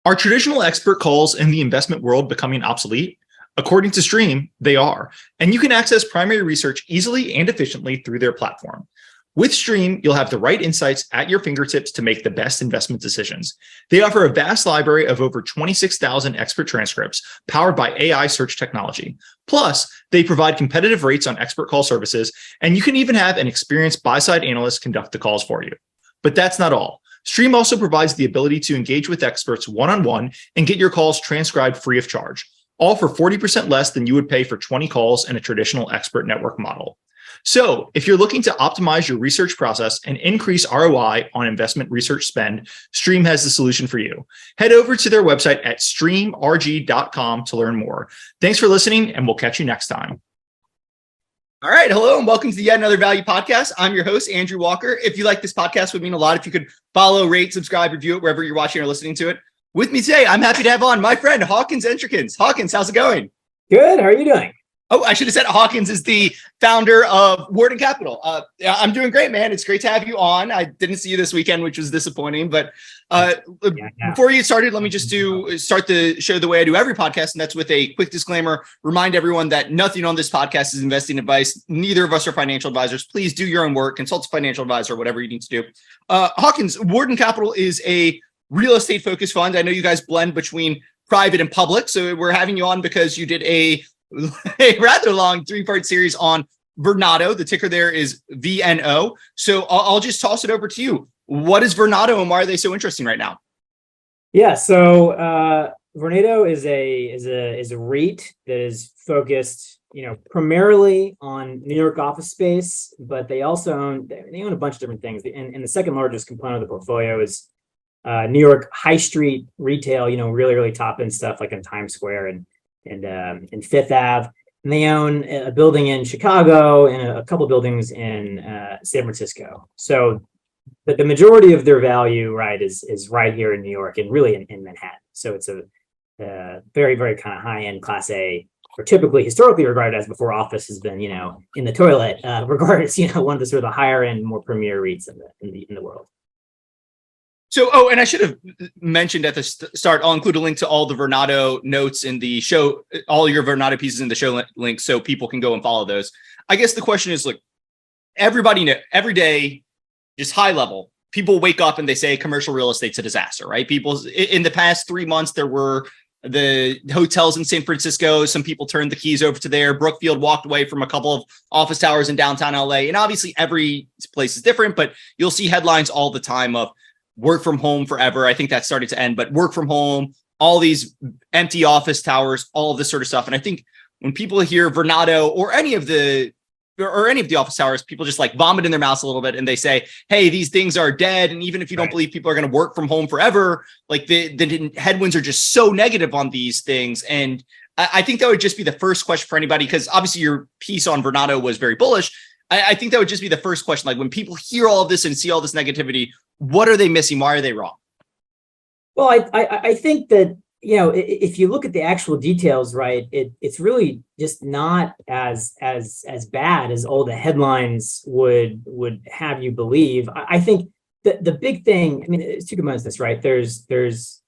Are traditional expert calls in the investment world becoming obsolete? According to Stream, they are, and you can access primary research easily and efficiently through their platform. With Stream, you'll have the right insights at your fingertips to make the best investment decisions. They offer a vast library of over 26,000 expert transcripts powered by AI search technology. Plus, they provide competitive rates on expert call services, and you can even have an experienced buy-side analyst conduct the calls for you. But that's not all. Stream also provides the ability to engage with experts one-on-one and get your calls transcribed free of charge, all for 40% less than you would pay for 20 calls in a traditional expert network model. So if you're looking to optimize your research process and increase ROI on investment research spend, Stream has the solution for you. Head over to their website at streamrg.com to learn more. Thanks for listening, and we'll catch you next time. All right. Hello, and welcome to yet another Value Podcast. I'm your host, Andrew Walker. If you like this podcast, it would mean a lot if you could follow, rate, subscribe, review it wherever you're watching or listening to it. With me today, I'm happy to have on my friend, Hawkins Entrecans. Hawkins, how's it going? Good. How are you doing? Oh, I should have said Hawkins is the founder of Wharton Capital. I'm doing great, man. It's great to have you on. I didn't see you this weekend, which was disappointing. But before you get started, let me just start the show the way I do every podcast, and that's with a quick disclaimer. Remind everyone that nothing on this podcast is investing advice. Neither of us are financial advisors. Please do your own work. Consult a financial advisor, whatever you need to do. Hawkins, Wharton Capital is a real estate focused fund. I know you guys blend between private and public. So we're having you on because you did a rather long 3-part series on Vornado. The ticker there is VNO. So I'll just toss it over to you. What is Vornado and why are they so interesting right now? Yeah, so Vornado is a REIT that is focused, primarily on New York office space, but they also own a bunch of different things. And the second largest component of the portfolio is New York high street retail. Really, really top end stuff like in Times Square and Fifth Ave. And they own a building in Chicago and a couple of buildings in San Francisco. So the majority of their value, right, is right here in New York and really in Manhattan. So it's a very, very kind of high end Class A, or typically historically regarded as, before office has been, in the toilet, regarded as, one of the sort of the higher end, more premier REITs in the world. So, and I should have mentioned at the start, I'll include a link to all the Vornado notes in the show, all your Vornado pieces in the show links, so people can go and follow those. I guess the question is, like, everybody know, every day, just high level, people wake up and they say commercial real estate's a disaster, right? People, in the past 3 months, there were the hotels in San Francisco. Some people turned the keys over to there. Brookfield walked away from a couple of office towers in downtown LA. And obviously every place is different, but you'll see headlines all the time of work from home forever. I think that started to end, but work from home, all these empty office towers, all of this sort of stuff. And I think when people hear Vornado or any of the office towers, people just like vomit in their mouths a little bit and they say, hey, these things are dead. And even if you don't believe people are going to work from home forever, like the headwinds are just so negative on these things. And I think that would just be the first question for anybody, because obviously your piece on Vornado was very bullish. I think that would just be the first question. Like, when people hear all of this and see all this negativity, what are they missing? Why are they wrong? Well, I think that, if you look at the actual details, right, it's really just not as bad as all the headlines would have you believe. I think the big thing, there's two components to this, right? There's this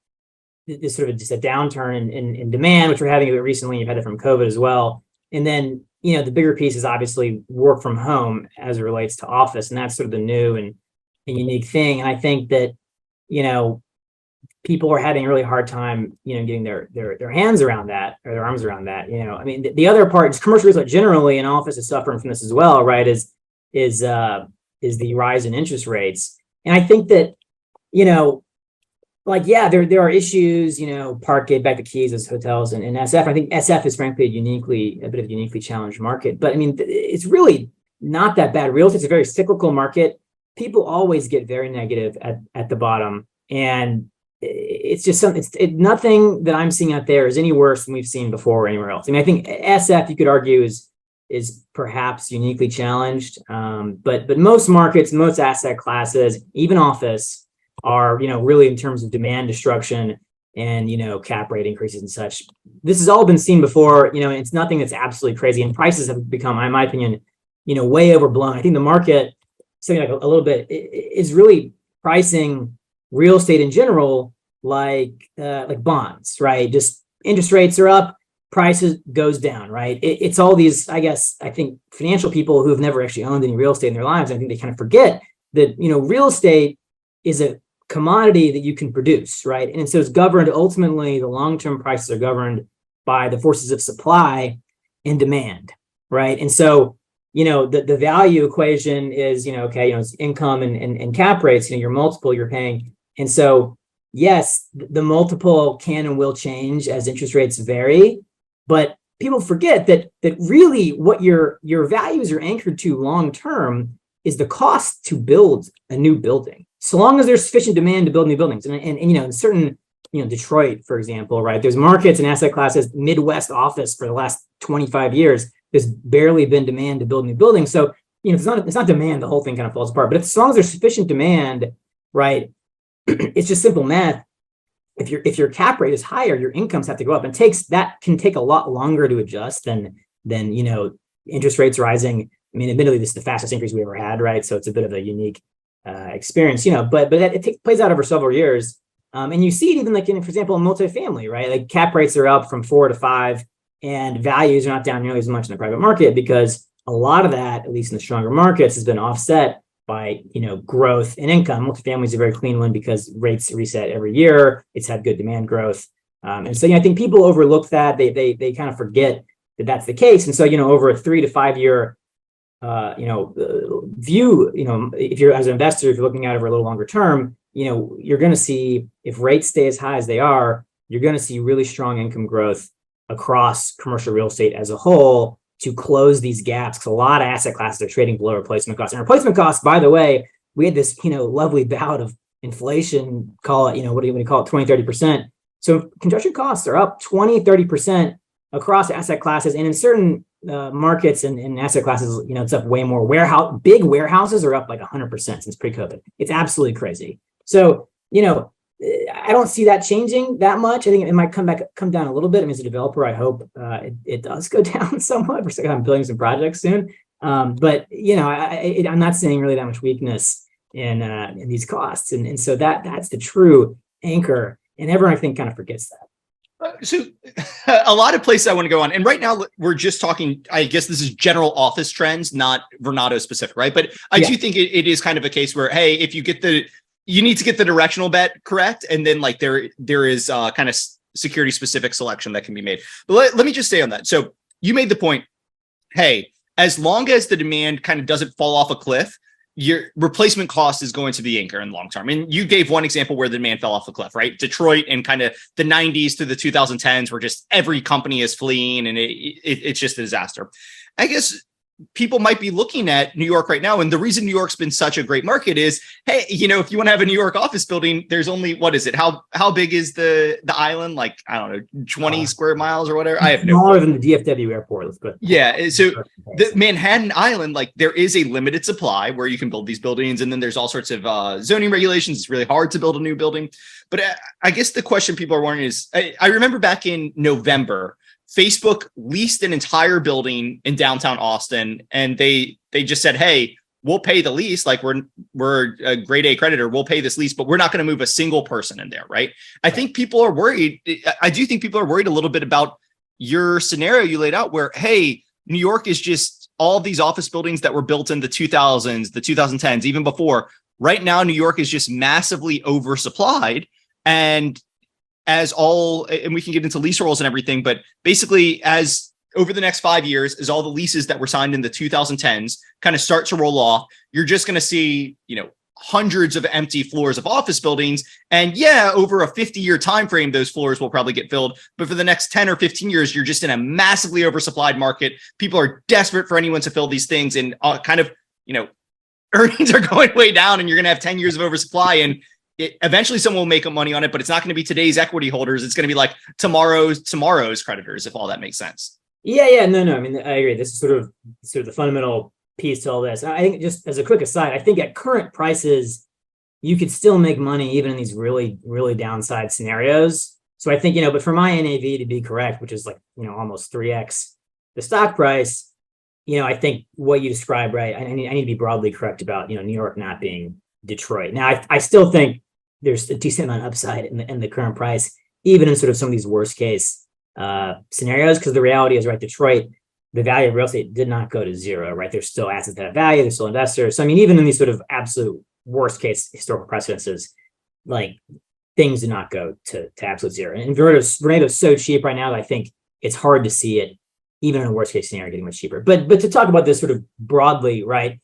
sort of just a downturn in demand, which we're having recently. You've had it from COVID as well. And then, the bigger piece is obviously work from home as it relates to office. And that's sort of the new and unique thing. And I think that, people are having a really hard time, getting their hands around that, or their arms around that. The other part is commercial real estate generally, and office is suffering from this as well, right? Is the rise in interest rates. And I think that, there are issues, Parkgate, back to Keys as hotels and SF. I think SF is frankly a bit of a uniquely challenged market, but it's really not that bad. Real estate's a very cyclical market. People always get very negative at the bottom, and it's just nothing that I'm seeing out there is any worse than we've seen before or anywhere else. I think SF, you could argue, is perhaps uniquely challenged, but most markets, most asset classes, even office, are really, in terms of demand destruction and cap rate increases and such. This has all been seen before. It's nothing that's absolutely crazy, and prices have become, in my opinion, way overblown. I think the market, something like a little bit, is really pricing real estate in general like bonds, right? Just interest rates are up, prices goes down, right? It's all these, I think financial people who have never actually owned any real estate in their lives, I think they kind of forget that, real estate is a commodity that you can produce, right? And so it's governed, ultimately, the long-term prices are governed by the forces of supply and demand, right? And so, the value equation is, okay, it's income and cap rates, your multiple you're paying. And so, yes, the multiple can and will change as interest rates vary, but people forget that really what your values are anchored to long term is the cost to build a new building. So long as there's sufficient demand to build new buildings, and in certain, Detroit, for example, right? There's markets and asset classes, Midwest office for the last 25 years. There's barely been demand to build new buildings. So, it's not demand, the whole thing kind of falls apart. But as long as there's sufficient demand, right? It's just simple math. If your cap rate is higher, your incomes have to go up, and that can take a lot longer to adjust than interest rates rising. I mean, admittedly, this is the fastest increase we ever had, right? So it's a bit of a unique experience, but it plays out over several years. And you see it even for example, in multifamily, right? Like cap rates are up from 4 to 5, and values are not down nearly as much in the private market, because a lot of that, at least in the stronger markets, has been offset by growth in income. Multifamily is a very clean one because rates reset every year. It's had good demand growth, and so I think people overlook that. They kind of forget that that's the case. And so over a 3 to 5 year view, if you're, as an investor, if you're looking at it over a little longer term, you're going to see, if rates stay as high as they are, you're going to see really strong income growth across commercial real estate as a whole to close these gaps, because a lot of asset classes are trading below replacement costs. And replacement costs, by the way, we had this lovely bout of inflation, call it, what do you call it, 20-30%. So construction costs are up 20-30% across asset classes, and in certain markets and asset classes, it's up way more. Big warehouses are up like 100% since pre-COVID. It's absolutely crazy. So, I don't see that changing that much. I think it might come down a little bit. I mean, as a developer, I hope it does go down somewhat. I'm building some projects soon. But I'm not seeing really that much weakness in these costs. And so that's the true anchor. And everyone, I think, kind of forgets that. So a lot of places I want to go on. And right now we're just talking, I guess this is general office trends, not Vornado specific, right? But I do think it is kind of a case where, hey, if you need to get the directional bet correct. And then there is kind of security specific selection that can be made. But let me just stay on that. So you made the point, hey, as long as the demand kind of doesn't fall off a cliff, your replacement cost is going to be anchor in long term. And you gave one example where the demand fell off a cliff, right? Detroit in kind of the 90s to the 2010s, where just every company is fleeing, and it's just a disaster. I guess people might be looking at New York right now. And the reason New York's been such a great market is, hey, if you want to have a New York office building, there's only, what is it? How big is the island? Like, I don't know, 20 square miles or whatever. I have no smaller than the DFW airport. Let's put yeah. So the Manhattan Island, there is a limited supply where you can build these buildings. And then there's all sorts of zoning regulations. It's really hard to build a new building. But I guess the question people are wondering is, I remember back in November, Facebook leased an entire building in downtown Austin, and they just said, hey, we'll pay the lease. Like, we're a grade A creditor. We'll pay this lease, but we're not going to move a single person in there. Right. I think people are worried. I do think people are worried a little bit about your scenario you laid out where, hey, New York is just all of these office buildings that were built in the 2000s, the 2010s, even before. Right now, New York is just massively oversupplied. And and we can get into lease rolls and everything, but basically, as over the next 5 years, as all the leases that were signed in the 2010s kind of start to roll off, you're just going to see, hundreds of empty floors of office buildings. And yeah, over a 50-year time frame, those floors will probably get filled. But for the next 10 or 15 years, you're just in a massively oversupplied market. People are desperate for anyone to fill these things, and earnings are going way down, and you're going to have 10 years of oversupply. And eventually someone will make money on it, but it's not going to be today's equity holders. It's going to be like tomorrow's creditors, if all that makes sense. Yeah. No. I mean, I agree. This is sort of the fundamental piece to all this. And I think, just as a quick aside, I think at current prices, you could still make money even in these really, really downside scenarios. So I think, but for my NAV to be correct, which is almost 3x the stock price, I think what you described, right? I need to be broadly correct about, New York not being Detroit. Now, I still think there's a decent amount of upside in the current price, even in sort of some of these worst case scenarios. Because the reality is, right, Detroit, the value of real estate did not go to zero, right? There's still assets that have value, there's still investors. So I mean, even in these sort of absolute worst case historical precedences, like things did not go to absolute zero. And Vornado's so cheap right now that I think it's hard to see it, even in a worst case scenario, getting much cheaper. But to talk about this sort of broadly, right?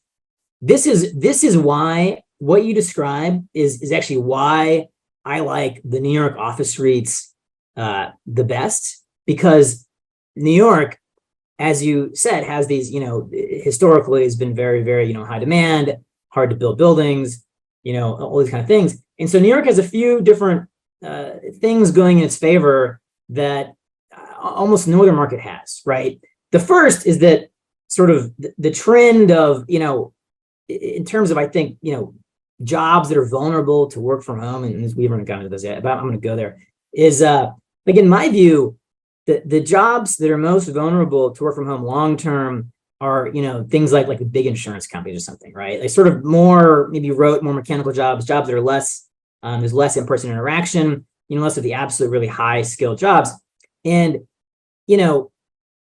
This is why what you describe is actually why I like the New York office REITs the best, because New York, as you said, has these, historically has been very, very, high demand, hard to build buildings, all these kind of things. And so New York has a few different things going in its favor that almost no other market has, right? The first is that sort of the trend of, in terms of, I think, jobs that are vulnerable to work from home, and we haven't gotten into this yet, but I'm going to go there, is, like, in my view, the jobs that are most vulnerable to work from home long-term are, things like the big insurance companies or something, right? Like sort of more, maybe rote, more mechanical jobs that are less, there's less in-person interaction, less of the absolute really high skilled jobs. And,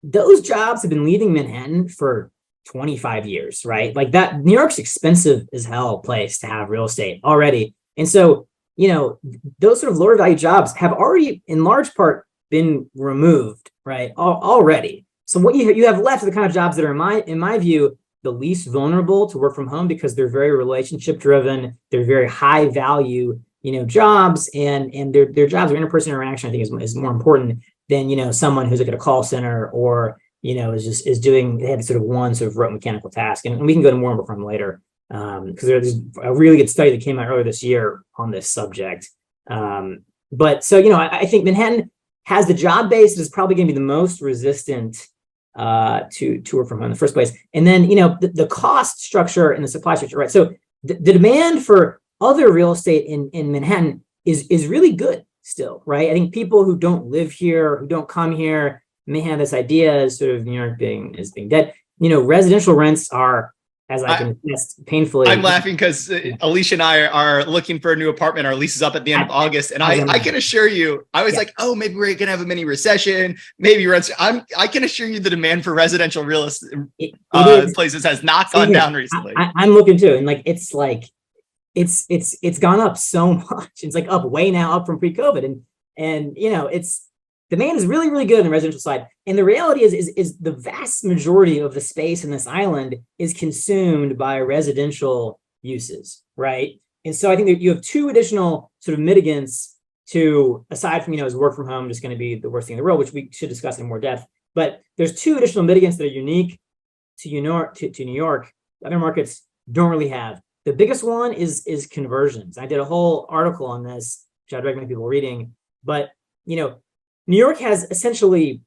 those jobs have been leaving Manhattan for 25 years, right? Like that, New York's expensive as hell place to have real estate already. And so, those sort of lower value jobs have already in large part been removed, right? Already. So what you have left are the kind of jobs that are, in my view, the least vulnerable to work from home, because they're very relationship driven. They're very high value, jobs, and their jobs or interpersonal interaction, I think, is more important than, someone who's like at a call center or, is doing, they have sort of one sort of rote mechanical task. And we can go to more from later, because there's a really good study that came out earlier this year on this subject. But so, I think Manhattan has the job base that is probably going to be the most resistant to work from home in the first place. And then, the cost structure and the supply structure, right? So the demand for other real estate in Manhattan is really good still, right? I think people who don't live here, who don't come here, may have this idea as sort of New York being dead. Residential rents are, as I can attest painfully. I'm laughing because Alicia and I are looking for a new apartment. Our lease is up at the end of August. And I can assure you, I was like, oh, maybe we're going to have a mini recession. Maybe rents. I can assure you the demand for residential real estate places has not gone down recently. I'm looking too. And it's gone up so much. It's like up way now, up from pre-COVID. And it's, demand is really, really good on the residential side. And the reality is the vast majority of the space in this island is consumed by residential uses, right? And so I think that you have two additional sort of mitigants to, aside from, is work from home just going to be the worst thing in the world, which we should discuss in more depth. But there's two additional mitigants that are unique to New York. Other markets don't really have. The biggest one is conversions. I did a whole article on this, which I'd recommend people reading. But, New York has essentially,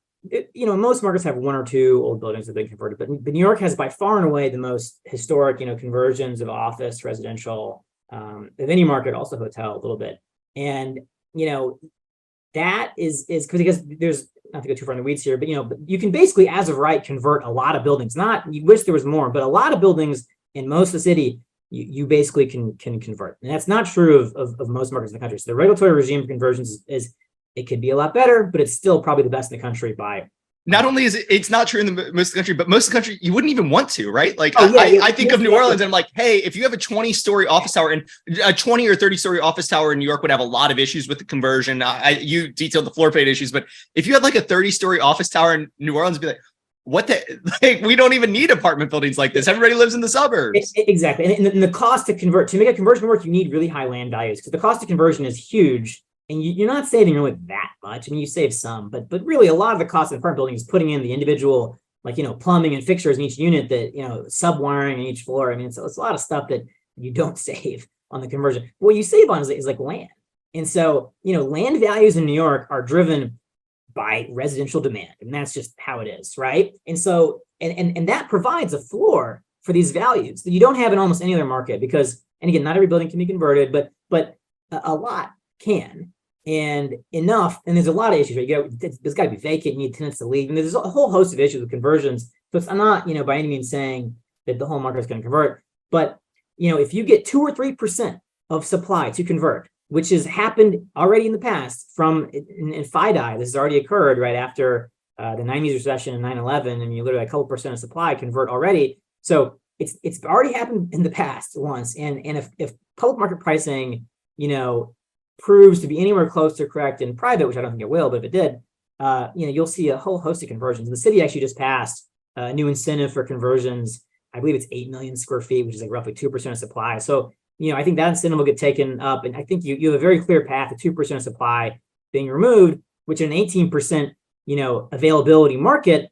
most markets have one or two old buildings that have been converted, but New York has by far and away the most historic, conversions of office, residential, of any market, also hotel a little bit. And, that is because there's, not to go too far in the weeds here, but, you can basically, as of right, convert a lot of buildings. Not, you wish there was more, but a lot of buildings in most of the city, you basically can convert. And that's not true of most markets in the country. So the regulatory regime for conversions is it could be a lot better, but it's still probably the best in the country by. Not only is it's not true in most of the country, but most of the country, you wouldn't even want to, right? Like, I think of New Orleans and I'm like, hey, if you have a 20-story office tower, and a 20 or 30-story office tower in New York would have a lot of issues with the conversion. You detailed the floor plate issues, but if you had like a 30-story office tower in New Orleans, be like, what the, like, we don't even need apartment buildings like this. Everybody lives in the suburbs. Exactly. And the cost to convert, to make a conversion work, you need really high land values, because the cost of conversion is huge. And you're not saving really that much. I mean, you save some, but really a lot of the cost of the apartment building is putting in the individual, plumbing and fixtures in each unit that, subwiring in each floor. I mean, it's a lot of stuff that you don't save on the conversion. What you save on is like land. And so, land values in New York are driven by residential demand. And that's just how it is, right? And so, and that provides a floor for these values that you don't have in almost any other market, because, and again, not every building can be converted, but a lot can. And enough, and there's a lot of issues, right? There's got to be vacant, you need tenants to leave, and there's a whole host of issues with conversions. So I'm not, by any means saying that the whole market is going to convert, but if you get 2 or 3% of supply to convert, which has happened already in the past from in FIDI. This has already occurred right after the 90s recession and 9/11, and you literally a couple percent of supply convert already. So it's already happened in the past once. And if public market pricing, proves to be anywhere close to correct in private, which I don't think it will, but if it did, you'll see a whole host of conversions. The city actually just passed a new incentive for conversions. I believe it's 8 million square feet, which is like roughly 2% of supply. So, I think that incentive will get taken up. And I think you have a very clear path to 2% of supply being removed, which in an 18%, availability market,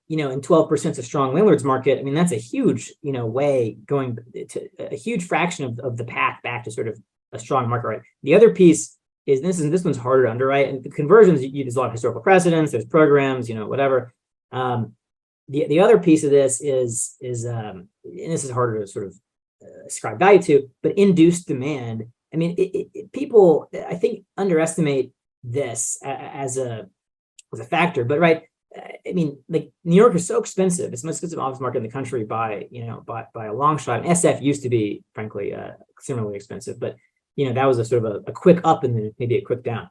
and 12% is a strong landlords market. I mean, that's a huge, way going to a huge fraction of the path back to sort of a strong market, right? The other piece is this one's harder to underwrite, and the conversions, there's a lot of historical precedents, there's programs, whatever. The other piece of this is and this is harder to sort of ascribe value to, but induced demand. I mean, people, I think, underestimate this as a factor, but right. I mean, like New York is so expensive. It's the most expensive office market in the country by a long shot. And SF used to be, frankly, similarly expensive, but that was a sort of a quick up and then maybe a quick down.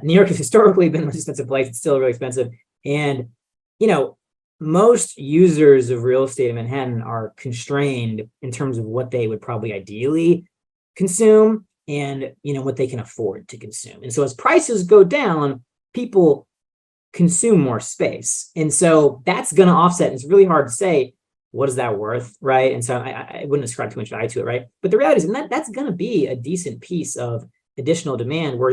New York has historically been the most expensive place. It's still really expensive. And, most users of real estate in Manhattan are constrained in terms of what they would probably ideally consume and, what they can afford to consume. And so as prices go down, people consume more space. And so that's going to offset. It's really hard to say, what is that worth, right? And so I wouldn't ascribe too much value to it, right? But the reality is, and that's going to be a decent piece of additional demand where,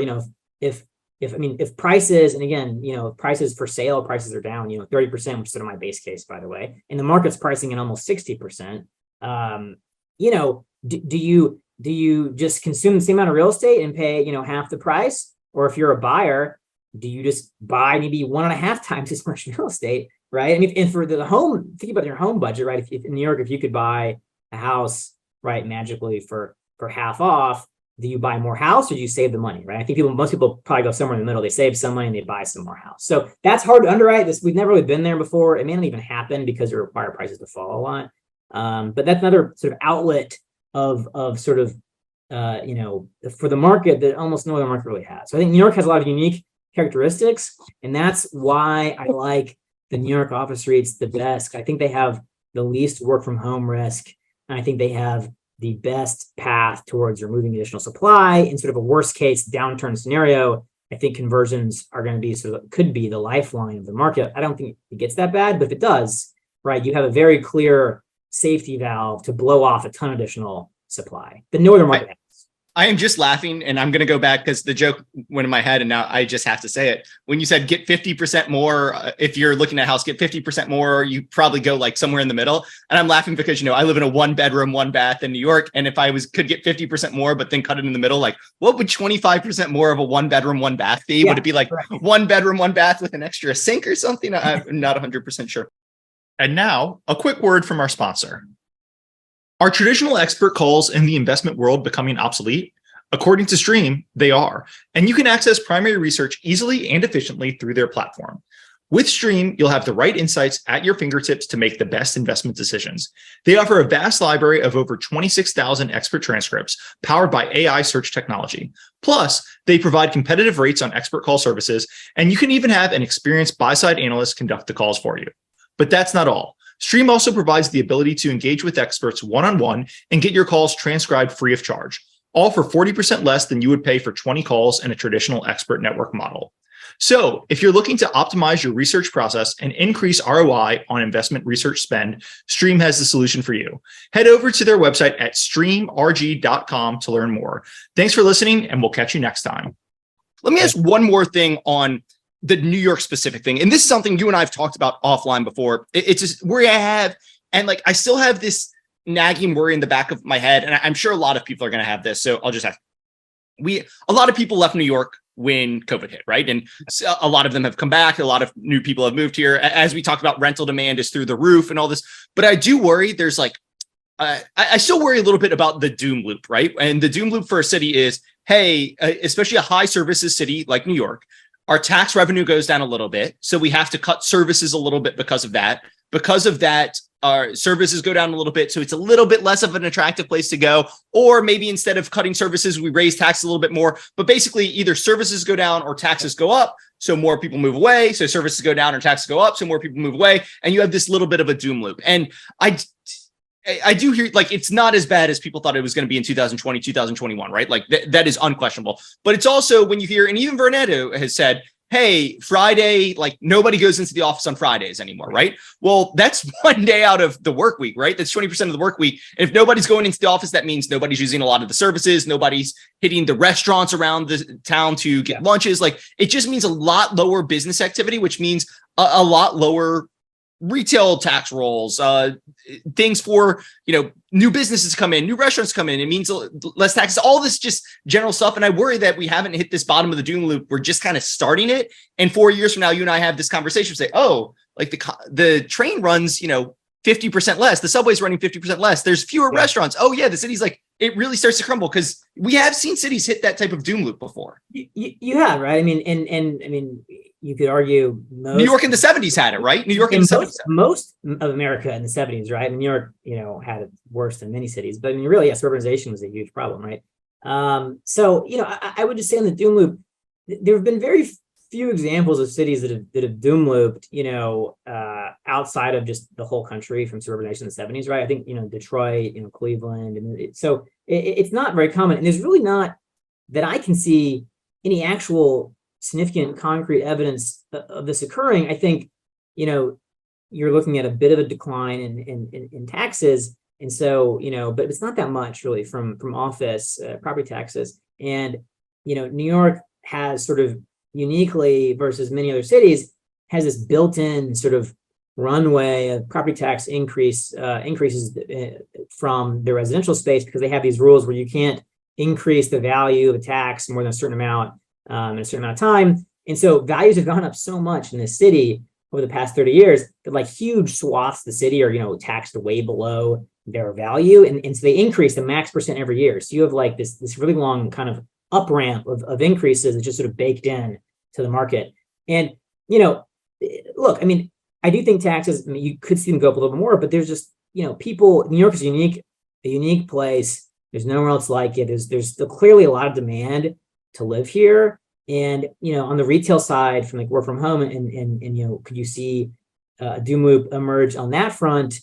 if prices, and again, prices for sale, prices are down, 30%, which is sort of my base case, by the way, and the market's pricing in almost 60%. Do you just consume the same amount of real estate and pay, half the price? Or if you're a buyer, do you just buy maybe 1.5 times as much real estate, right? I mean, and for the home, think about your home budget, right? If in New York, if you could buy a house, right, magically for half off, do you buy more house or do you save the money, right? I think most people probably go somewhere in the middle. They save some money and they buy some more house. So that's hard to underwrite. We've never really been there before. It may not even happen because it requires prices to fall a lot. But that's another sort of outlet of sort of, for the market that almost no other market really has. So I think New York has a lot of unique characteristics, and that's why I like the New York office REITs the best. I think they have the least work from home risk, and I think they have the best path towards removing additional supply in sort of a worst case downturn scenario. I think conversions are going to be could be the lifeline of the market. I don't think it gets that bad, but if it does, right, you have a very clear safety valve to blow off a ton of additional supply. The northern market has. I am just laughing, and I'm going to go back because the joke went in my head, and now I just have to say it. When you said get 50% more, if you're looking at a house, get 50% more, you probably go like somewhere in the middle. And I'm laughing because, I live in a 1-bedroom, 1-bath in New York. And if I could get 50% more, but then cut it in the middle, like what would 25% more of a 1-bedroom, 1-bath be? Yeah, would it be like correct. 1-bedroom, 1-bath with an extra sink or something? I'm not 100% sure. And now a quick word from our sponsor. Are traditional expert calls in the investment world becoming obsolete? According to Stream, they are, and you can access primary research easily and efficiently through their platform. With Stream, you'll have the right insights at your fingertips to make the best investment decisions. They offer a vast library of over 26,000 expert transcripts powered by AI search technology. Plus, they provide competitive rates on expert call services, and you can even have an experienced buy-side analyst conduct the calls for you. But that's not all. Stream also provides the ability to engage with experts one-on-one and get your calls transcribed free of charge, all for 40% less than you would pay for 20 calls in a traditional expert network model. So if you're looking to optimize your research process and increase ROI on investment research spend, Stream has the solution for you. Head over to their website at streamrg.com to learn more. Thanks for listening, and we'll catch you next time. Let me ask one more thing on the New York specific thing. And this is something you and I have talked about offline before. It's just worry I have. And like, I still have this nagging worry in the back of my head. And I'm sure a lot of people are going to have this. So I'll just ask. A lot of people left New York when COVID hit, right? And a lot of them have come back. A lot of new people have moved here. As we talked about, rental demand is through the roof and all this. But I do worry there's like, I still worry a little bit about the doom loop, right? And the doom loop for a city is, hey, especially a high services city like New York, our tax revenue goes down a little bit. So we have to cut services a little bit because of that. Because of that, our services go down a little bit. So it's a little bit less of an attractive place to go. Or maybe instead of cutting services, we raise taxes a little bit more. But basically either services go down or taxes go up. So more people move away. So services go down or taxes go up. So more people move away. And you have this little bit of a doom loop. And I do hear, like, it's not as bad as people thought it was going to be in 2020, 2021, right? Like that is unquestionable. But it's also when you hear, and even Vornado has said, hey, Friday, like nobody goes into the office on Fridays anymore, right? Well, that's one day out of the work week, right? That's 20% of the work week. And if nobody's going into the office, that means nobody's using a lot of the services. Nobody's hitting the restaurants around the town to get lunches. Like it just means a lot lower business activity, which means a lot lower retail tax rolls, things for, new businesses come in, new restaurants come in. It means less taxes, all this just general stuff. And I worry that we haven't hit this bottom of the doom loop. We're just kind of starting it. And 4 years from now, you and I have this conversation, say, oh, like the train runs, 50% less. The subway's running 50% less. There's fewer restaurants. Oh yeah. The city's like, it really starts to crumble because we have seen cities hit that type of doom loop before. You have, right? I mean, and I mean, you could argue New York in the 70s had it, right? New York in the 70s. Most of America in the 70s, right? New York, had it worse than many cities, but I mean, really, yes, urbanization was a huge problem, right? So, I would just say on the doom loop, there have been very few examples of cities that have doom looped, outside of just the whole country from urbanization in the 70s, right? I think, Detroit, Cleveland, and so it's not very common. And there's really not that I can see any actual significant concrete evidence of this occurring. I think, you're looking at a bit of a decline in taxes. And so, but it's not that much really from office property taxes. And, New York has sort of uniquely versus many other cities has this built-in sort of runway of property tax increases from the residential space because they have these rules where you can't increase the value of a tax more than a certain amount in a certain amount of time. And so values have gone up so much in this city over the past 30 years that like huge swaths of the city are, taxed way below their value. And so they increase the max percent every year. So you have like this really long kind of up ramp of increases that's just sort of baked in to the market. And, look, I mean, I do think taxes, you could see them go up a little bit more, but there's just, people, New York is a unique place. There's nowhere else like it. There's still clearly a lot of demand to live here. And, on the retail side from like work from home and could you see a doom loop emerge on that front?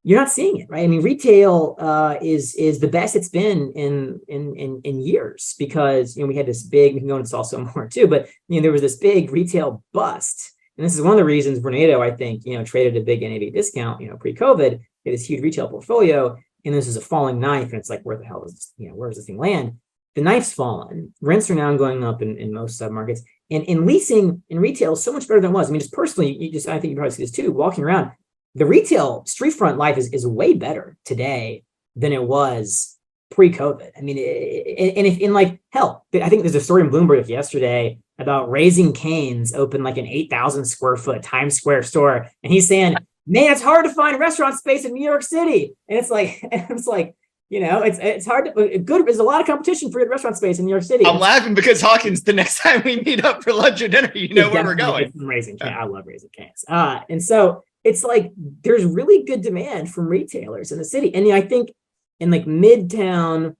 You're not seeing it, right? I mean, retail is the best it's been in years because, we had this big, we can go into this also more too, but, there was this big retail bust. And this is one of the reasons Vornado, I think, traded a big NAV discount, pre-COVID, had this huge retail portfolio. And this is a falling knife. And it's like, where the hell is, where does this thing land? The knife's fallen. Rents are now going up in most submarkets. And in leasing in retail is so much better than it was. I mean, just personally, I think you probably see this too, walking around, the retail street front life is way better today than it was pre-COVID. I mean, and if in like, hell, I think there's a story in Bloomberg yesterday about Raising Cane's opened like an 8,000 square foot Times Square store. And he's saying, man, it's hard to find restaurant space in New York City. And it's like, it's hard to there's a lot of competition for good restaurant space in New York City. I'm laughing because Hawkins, the next time we meet up for lunch or dinner, where we're going. Raising Cane. I love Raising Cane's. And so it's like there's really good demand from retailers in the city. And I think in like Midtown,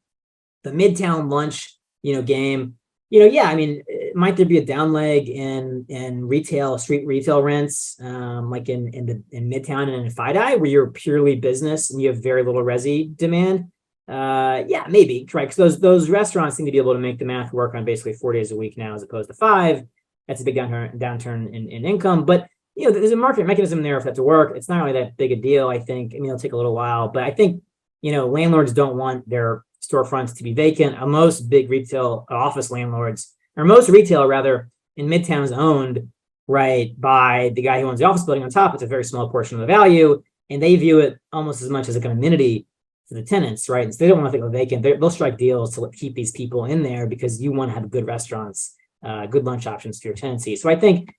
the Midtown lunch, game, I mean, might there be a down leg in retail, street retail rents, like in Midtown and in FiDi, where you're purely business and you have very little resi demand? Yeah, maybe, right? Because those restaurants seem to be able to make the math work on basically 4 days a week now as opposed to 5. That's a big downturn in income. But, there's a market mechanism there for that to work. It's not really that big a deal, I think. I mean, it'll take a little while. But I think, landlords don't want their storefronts to be vacant. Most big retail office landlords, or most retail rather, in Midtown is owned, right, by the guy who owns the office building on top. It's a very small portion of the value. And they view it almost as much as like an amenity to the tenants, right? And so they don't want to go vacant. They'll strike deals to keep these people in there because you want to have good restaurants, good lunch options for your tenancy. So I think,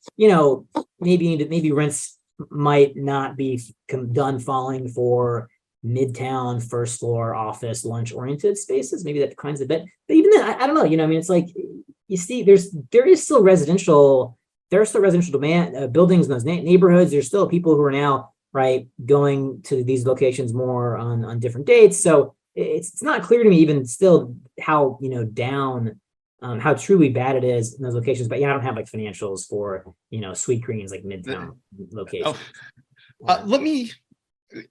maybe rents might not be done falling for Midtown first floor office lunch oriented spaces. Maybe that declines a bit, but even then, I don't know. I mean, it's like you see, there is still residential demand buildings in those neighborhoods. There's still people who are now right? Going to these locations more on different dates. So it's not clear to me even still how, down, how truly bad it is in those locations. But yeah, I don't have like financials for, Sweet Greens, like Midtown locations.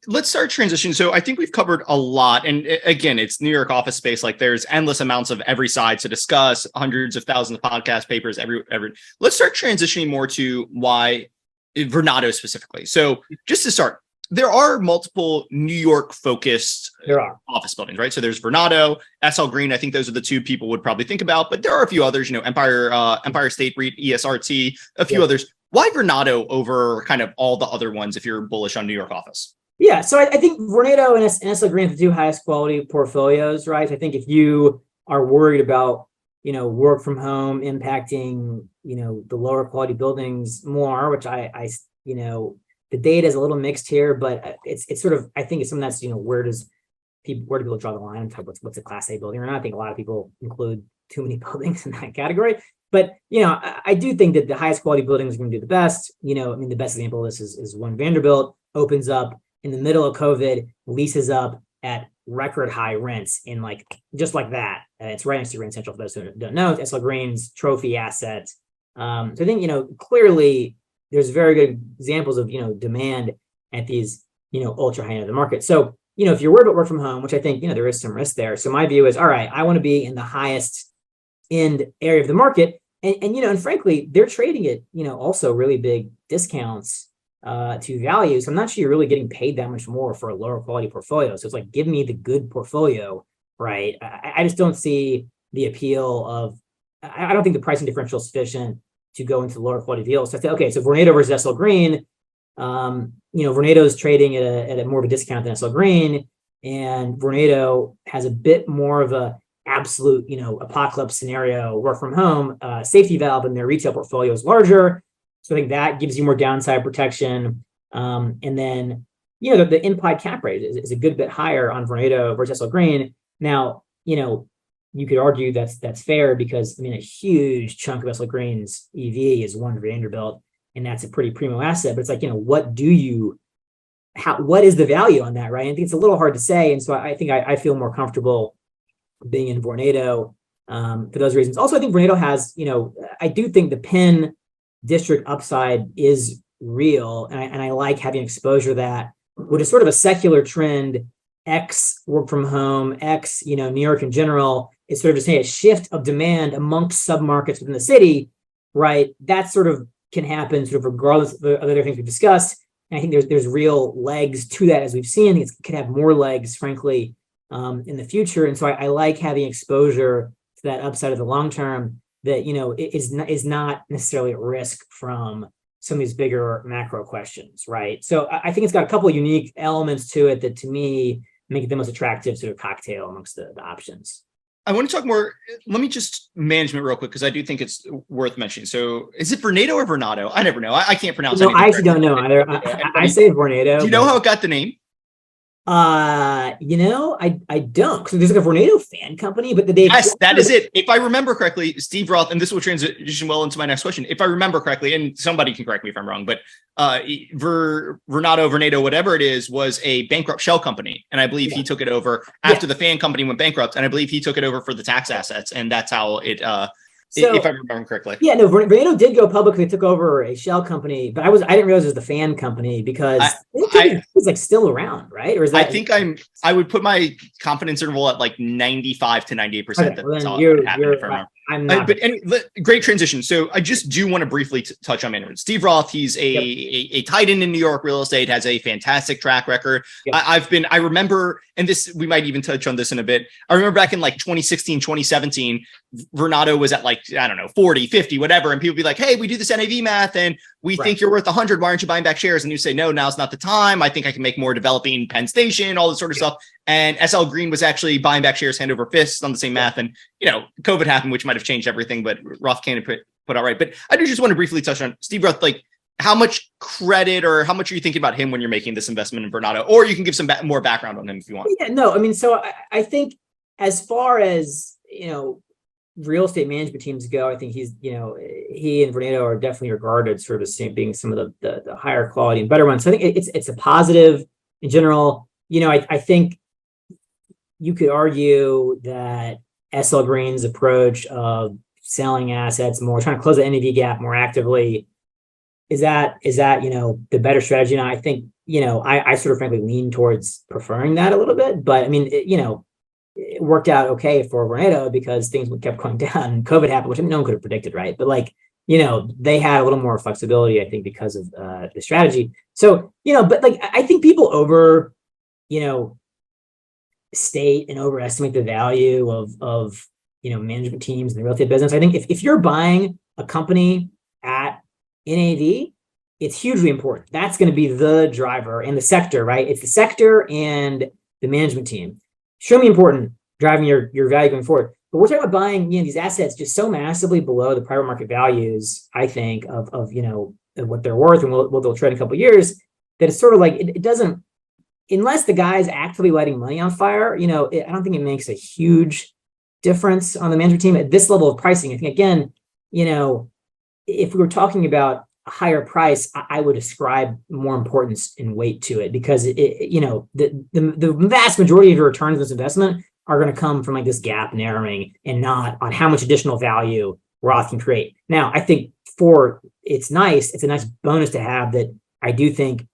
Let's start transitioning. So I think we've covered a lot. And again, it's New York office space. Like there's endless amounts of every side to discuss, hundreds of thousands of podcast papers, every. Let's start transitioning more to why Vornado specifically. So just to start, there are multiple New York focused office buildings, right? So there's Vornado, SL Green. I think those are the two people would probably think about, but there are a few others, Empire State REIT, ESRT, a few others. Why Vornado over kind of all the other ones if you're bullish on New York office? Yeah, so I think Vornado and SL Green are the two highest quality portfolios, right? I think if you are worried about, work from home impacting, the lower quality buildings more, which the data is a little mixed here, but it's sort of, I think it's something that's, where do people draw the line and what's a Class A building or not? I think a lot of people include too many buildings in that category. But, I do think that the highest quality buildings are going to do the best. The best example of this is One Vanderbilt opens up in the middle of COVID, leases up at record high rents in just like that. It's right next to Grand Central for those who don't know. It's SL Green's trophy asset. So I think, clearly there's very good examples of, demand at these, ultra high end of the market. So, if you're worried about work from home, which I think, there is some risk there. So my view is, all right, I want to be in the highest end area of the market. And frankly, they're trading at, also really big discounts to value. So I'm not sure you're really getting paid that much more for a lower quality portfolio. So it's like, give me the good portfolio, right? I just don't see the appeal of, I don't think the pricing differential is sufficient to go into lower quality deals. So I say, okay, so Vornado versus SL Green, Vornado is trading at a more of a discount than SL Green, and Vornado has a bit more of a absolute, apocalypse scenario, work from home, safety valve, and their retail portfolio is larger. So I think that gives you more downside protection. And then, the implied cap rate is a good bit higher on Vornado versus SL Green. Now, you could argue that's fair because, a huge chunk of SL Green's EV is One Vanderbilt, and that's a pretty primo asset. But it's like, what is the value on that, right? I think it's a little hard to say. And so I think I feel more comfortable being in Vornado for those reasons. Also, I think Vornado has, I do think the Penn district upside is real. And I like having exposure to that, which is sort of a secular trend, X work from home, X, New York in general. It's sort of just a shift of demand amongst submarkets within the city, right? That sort of can happen sort of regardless of the other things we've discussed. And I think there's real legs to that as we've seen. I think it could have more legs, frankly, in the future. And so I like having exposure to that upside of the long term that, is not necessarily at risk from some of these bigger macro questions, right? So I think it's got a couple of unique elements to it that to me make it the most attractive sort of cocktail amongst the options. I want to talk more. Let me just management real quick because I do think it's worth mentioning. So is it Vornado or Vornado? I never know. I can't pronounce it. No, I actually don't know either. I say Vornado. Do you know how it got the name? I don't. So there's like a Vornado fan company, but yes, that is it. If I remember correctly, Steve Roth, and this will transition well into my next question. If I remember correctly, and somebody can correct me if I'm wrong, but Vornado, whatever it is, was a bankrupt shell company, and I believe he took it over after the fan company went bankrupt, and I believe he took it over for the tax assets, and that's how it. If I remember correctly. Yeah, no, Vornado did go public. They took over a shell company, but I didn't realize it was the fan company because it was like still around, right? Or is that? I would put my confidence interval at like 95 to 98%. Okay, well, I'm not. But anyway, great transition. So I just do want to briefly touch on management. Steve Roth, he's a titan in New York real estate, has a fantastic track record. Yep. I remember, and we might even touch on this in a bit. I remember back in like 2016, 2017, Vornado was at like, I don't know, 40, 50, whatever. And people be like, hey, we do this NAV math and we think you're worth 100. Why aren't you buying back shares? And you say, no, now's not the time. I think I can make more developing Penn Station, all this sort of stuff. And SL Green was actually buying back shares hand over fist on the same math. And, COVID happened, which might have changed everything, but Roth can't put out right. But I do just want to briefly touch on Steve Roth, like how much credit or how much are you thinking about him when you're making this investment in Vornado? Or you can give some more background on him if you want. Yeah, no, I mean, so I think as far as, real estate management teams go, I think he and Vornado are definitely regarded sort of as being some of the higher quality and better ones. So I think it's a positive in general. I think you could argue that SL Green's approach of selling assets more, trying to close the NAV gap more actively, is that the better strategy? And I think I sort of frankly lean towards preferring that a little bit. But I mean, it worked out okay for Vornado because things kept going down and COVID happened, which no one could have predicted, right? But they had a little more flexibility, I think, because of the strategy. So, but I think people state and overestimate the value of management teams in the real estate business. I think if you're buying a company at NAV, it's hugely important. That's going to be the driver in the sector, right? It's the sector and the management team. Extremely important, driving your value going forward. But we're talking about buying these assets just so massively below the private market values, I think, of what they're worth and what they'll trade in a couple of years, that it's sort of like it doesn't, unless the guy's actively lighting money on fire, I don't think it makes a huge difference on the management team at this level of pricing. I think, again, if we were talking about a higher price, I would ascribe more importance and weight to it because the vast majority of your returns on this investment are going to come from this gap narrowing and not on how much additional value Roth can create. Now, I think it's a nice bonus to have that. I do think,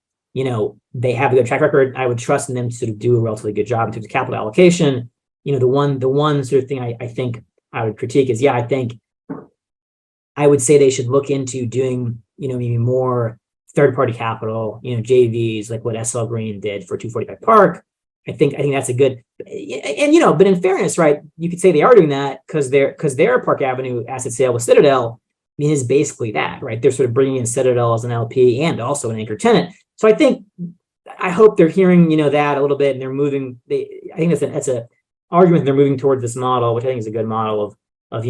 they have a good track record. I would trust in them to sort of do a relatively good job in terms of capital allocation. The one sort of thing I think I would critique is, I think I would say they should look into doing, maybe more third-party capital, JVs, like what SL Green did for 245 Park. I think that's a good, but in fairness, right, you could say they are doing that because their Park Avenue asset sale with Citadel, is basically that, right? They're sort of bringing in Citadel as an LP and also an anchor tenant. So I hope they're hearing, that a little bit, and they're moving. I think that's a argument. They're moving towards this model, which I think is a good model of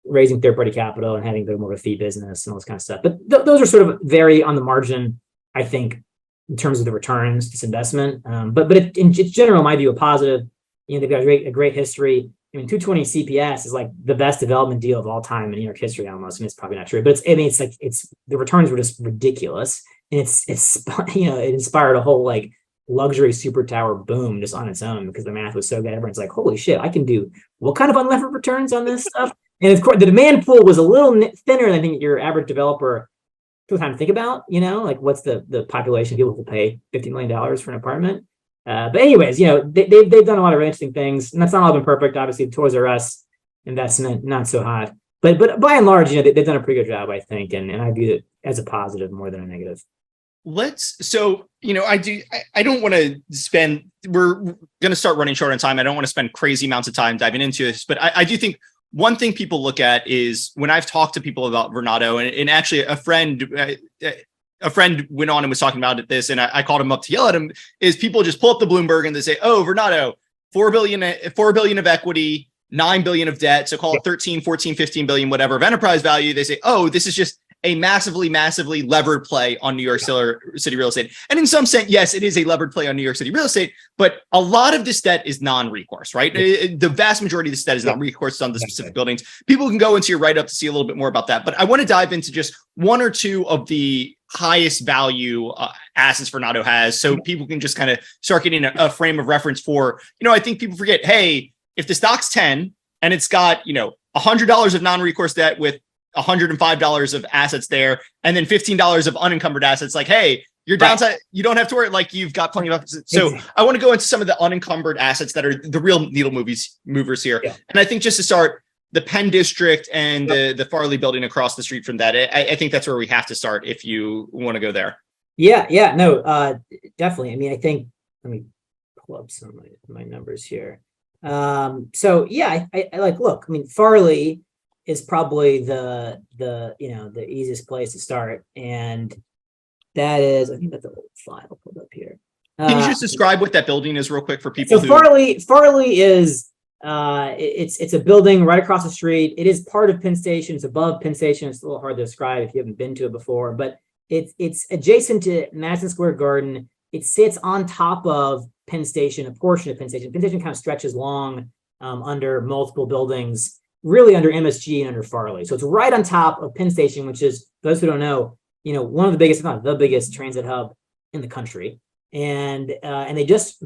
raising third-party capital and having a bit more of a fee business and all this kind of stuff. But those are sort of very on the margin, I think, in terms of the returns, this investment. But in general, my view, a positive. They've got a great history. 220 CPS is like the best development deal of all time in New York history, almost. It's probably not true, but it's the returns were just ridiculous, and it inspired a whole luxury super tower boom just on its own because the math was so good. Everyone's like, holy shit, I can do what kind of unlevered returns on this stuff? And of course, the demand pool was a little thinner than I think your average developer took time to think about. What's the population of people who pay $50 million for an apartment? But anyways, they've done a lot of interesting things, and that's not all been perfect. Obviously, the Toys R Us investment not so hot, but by and large, they've done a pretty good job, I think, and I view it as a positive more than a negative. I don't want to spend, we're going to start running short on time. I don't want to spend crazy amounts of time diving into this, but I do think one thing people look at is when I've talked to people about Vornado, and actually a friend went on and was talking about this, and I called him up to yell at him, is people just pull up the Bloomberg and they say, oh, Vornado, 4 billion of equity, 9 billion of debt. So call it 13, 14, 15 billion, whatever of enterprise value. They say, oh, this is just a massively levered play on New York City real estate. And in some sense, yes, it is a levered play on New York City real estate, but a lot of this debt is non-recourse, right? The vast majority of this debt is non-recourse on the specific buildings. People can go into your write-up to see a little bit more about that. But I want to dive into just one or two of the highest value assets Vornado has, so people can just kind of start getting a frame of reference for, I think people forget, hey, if the stock's 10 and it's got, $100 of non-recourse debt with $105 of assets there, and then $15 of unencumbered assets, hey, you're downside, you don't have to worry, you've got plenty of assets. So I want to go into some of the unencumbered assets that are the real needle movers here. Yeah. And I think just to start, the Penn District and the Farley building across the street from that, I think that's where we have to start if you want to go there. Yeah, no, definitely. I think, let me pull up some of my numbers here. So yeah, I look, Farley is probably the easiest place to start, and that is, I think that's an old file pulled up here. Can you just describe what that building is real quick for people? So Farley is it's a building right across the street. It is part of Penn Station. It's above Penn Station. It's a little hard to describe if you haven't been to it before, but it's adjacent to Madison Square Garden. It sits on top of Penn Station, a portion of Penn Station. Penn Station kind of stretches long under multiple buildings. really under MSG and under Farley. So it's right on top of Penn Station, which is, those who don't know, one of the biggest, if not the biggest transit hub in the country. And they just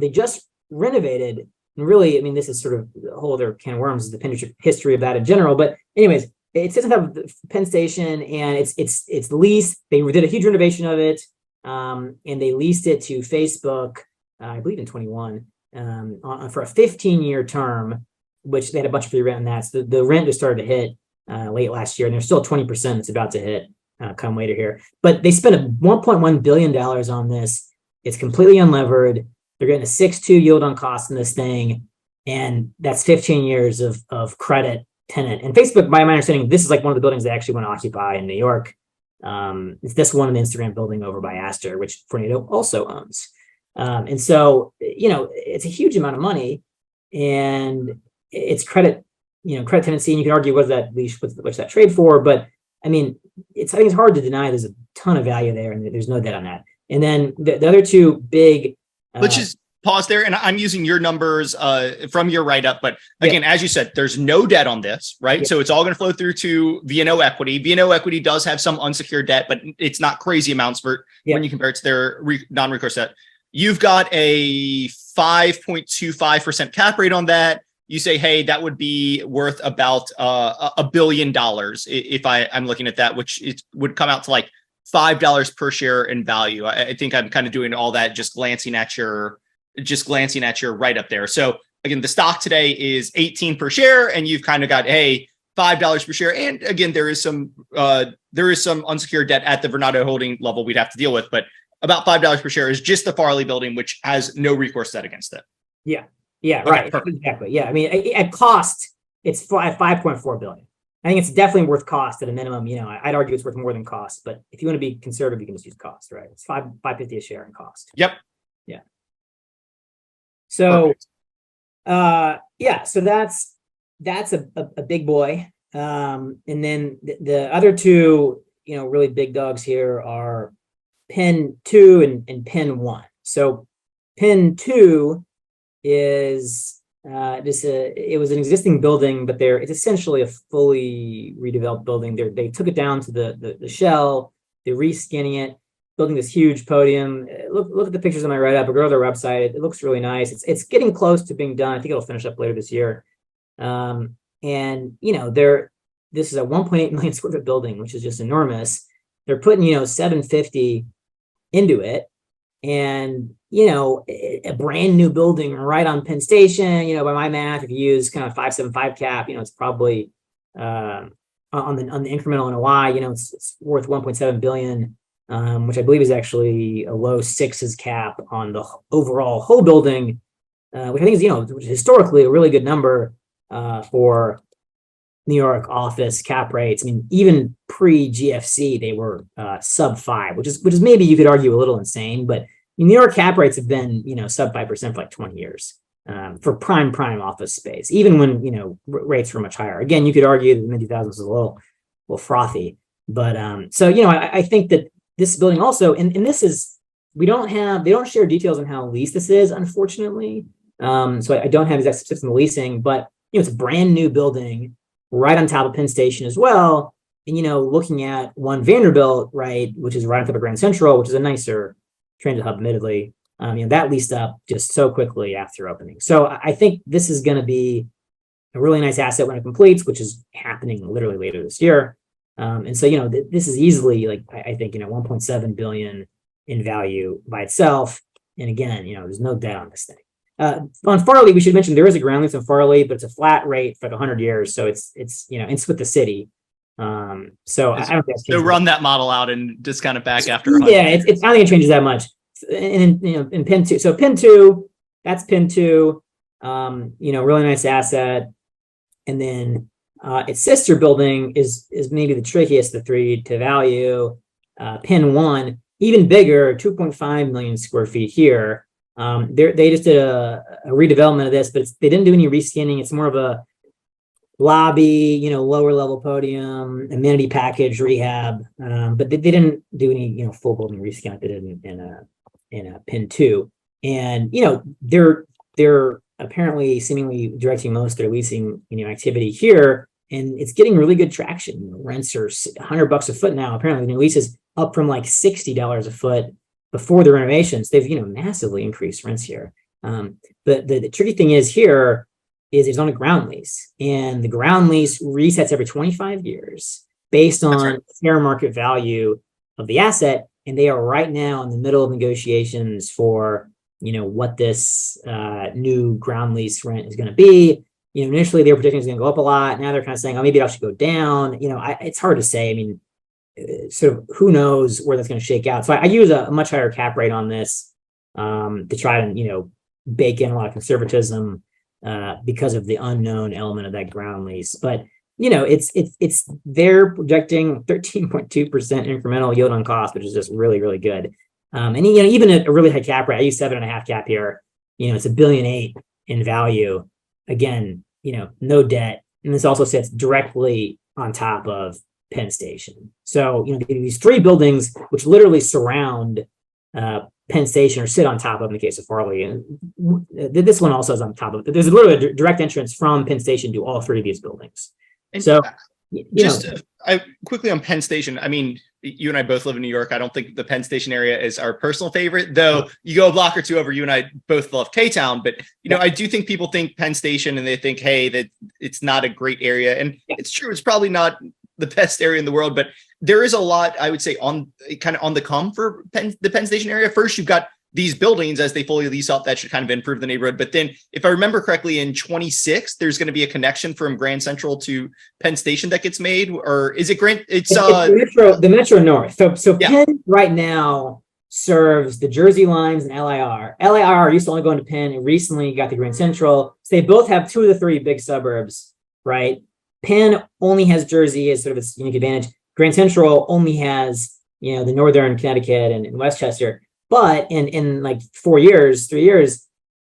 renovated. And really, I mean, this is sort of a whole other can of worms, the Penn history of that in general. But anyways, it sits on top of Penn Station, and it's leased. They did a huge renovation of it, and they leased it to Facebook, I believe in 21, for a 15-year term, which they had a bunch of free rent on that. So the rent just started to hit late last year, and there's still 20% that's about to hit come later here. But they spent $1.1 billion on this. It's completely unlevered. They're getting a 6.2 yield on cost in this thing, and that's 15 years of credit tenant. And Facebook, by my understanding, this is like one of the buildings they actually want to occupy in New York. It's this one in the Instagram building over by Astor, which Vornado also owns. And so, it's a huge amount of money, and it's credit tenancy. And you can argue what's that trade for, but I mean, I think it's hard to deny there's a ton of value there, and there's no debt on that. And then the other two big. Let's just pause there. And I'm using your numbers from your write-up. But again, as you said, there's no debt on this, right? Yeah. So it's all going to flow through to VNO equity. VNO equity does have some unsecured debt, but it's not crazy amounts when you compare it to their non-recourse debt. You've got a 5.25% cap rate on that. You say, hey, that would be worth about $1 billion if I'm looking at that, which it would come out to like $5 per share in value. I think I'm kind of doing all that just glancing at your write up there. So again, the stock today is 18 per share, and you've kind of got $5 per share. And again, there is some unsecured debt at the Vornado holding level we'd have to deal with, but about $5 per share is just the Farley building, which has no recourse debt against it. Yeah. Yeah. Okay, right. Perfect. Exactly. Yeah. I mean, at cost, it's at 5.4 billion. I think it's definitely worth cost at a minimum. I'd argue it's worth more than cost, but if you want to be conservative, you can just use cost, right? It's $5.50 a share in cost. Yep. Yeah. So, so that's a big boy. And then the other two, really big dogs here are Penn 2 and Penn 1. So Penn 2 is it was an existing building, but it's essentially a fully redeveloped building. They took it down to the shell, they're reskinning it, building this huge podium. Look at the pictures on my write-up, or go to their website. It looks really nice. It's getting close to being done. I think it'll finish up later this year. And this is a 1.8 million square foot building, which is just enormous. They're putting $750 into it, and a brand new building right on Penn Station. By my math, if you use kind of 5.75 cap, it's probably on the incremental NOI, it's worth 1.7 billion, which I believe is actually a low sixes cap on the overall whole building, which I think is which is historically a really good number for New York office cap rates. I mean, even pre-GFC, they were sub 5, which is maybe you could argue a little insane, but New York cap rates have been, sub 5% for like 20 years for prime office space, even when, rates were much higher. Again, you could argue that the mid-2000s was a little frothy, but I think that this building also, and this is, they don't share details on how leased this is, unfortunately. So I don't have exact specifics on the leasing, but it's a brand new building right on top of Penn Station as well. And, looking at One Vanderbilt, right, which is right on top of Grand Central, which is a nicer transit hub, admittedly, that leased up just so quickly after opening. So I think this is going to be a really nice asset when it completes, which is happening literally later this year. And so, this is easily I think, 1.7 billion in value by itself. And again, there's no debt on this thing. On Farley, we should mention there is a ground lease on Farley, but it's a flat rate for 100 years. So it's with the city. So I don't think so run that model out and discount it back after. Yeah, I don't think it changes that much. And in Penn 2, so Penn 2, that's Penn 2. Really nice asset. And then its sister building is maybe the trickiest of the three to value. Penn 1, even bigger, 2.5 million square feet here. They just did a redevelopment of this, but they didn't do any reskinning. It's more of a lobby, lower level podium, amenity package, rehab. But they didn't do any, full building reskin like they did in a Penn 2. And, they're apparently seemingly directing most of their leasing, activity here and it's getting really good traction. You know, rents are $100 a foot now. Apparently, the new leases up from like $60 a foot before the renovations. They've, you know, massively increased rents here. But the tricky thing is here is it's on a ground lease, and the ground lease resets every 25 years based on fair market value of the asset. And they are right now in the middle of negotiations for, you know, what this new ground lease rent is going to be. You know, initially they were predicting it's going to go up a lot. Now they're kind of saying, oh, maybe it should go down. You know, it's hard to say. I mean, sort of who knows where that's going to shake out. So I use a much higher cap rate on this to try to, you know, bake in a lot of conservatism because of the unknown element of that ground lease. But, you know, it's they're projecting 13.2% incremental yield on cost, which is just really, really good. And, you know, even a really high cap rate, I use 7.5 cap here, you know, it's $1.8 billion in value. Again, you know, no debt. And this also sits directly on top of Penn Station. So, you know, these three buildings, which literally surround Penn Station or sit on top of in the case of Farley. And this one also is on top of it. There's literally a direct entrance from Penn Station to all three of these buildings. And so, I quickly on Penn Station. I mean, you and I both live in New York. I don't think the Penn Station area is our personal favorite, though. You go a block or two over, you and I both love K-Town. But, you know, I do think people think Penn Station and they think, hey, that it's not a great area. And it's true. It's probably not the best area in the world, but there is a lot, I would say, on the come for the Penn Station area. First, you've got these buildings as they fully lease up that should kind of improve the neighborhood. But then, if I remember correctly, in 26, there's going to be a connection from Grand Central to Penn Station that gets made, or is it Grand? It's the Metro North. So yeah. Penn right now serves the Jersey lines and LIR. LIR used to only go into Penn, and recently got the Grand Central. So they both have two of the three big suburbs, right? Penn only has Jersey as sort of its unique advantage. Grand Central only has, you know, the northern Connecticut and Westchester. But in like 3 years,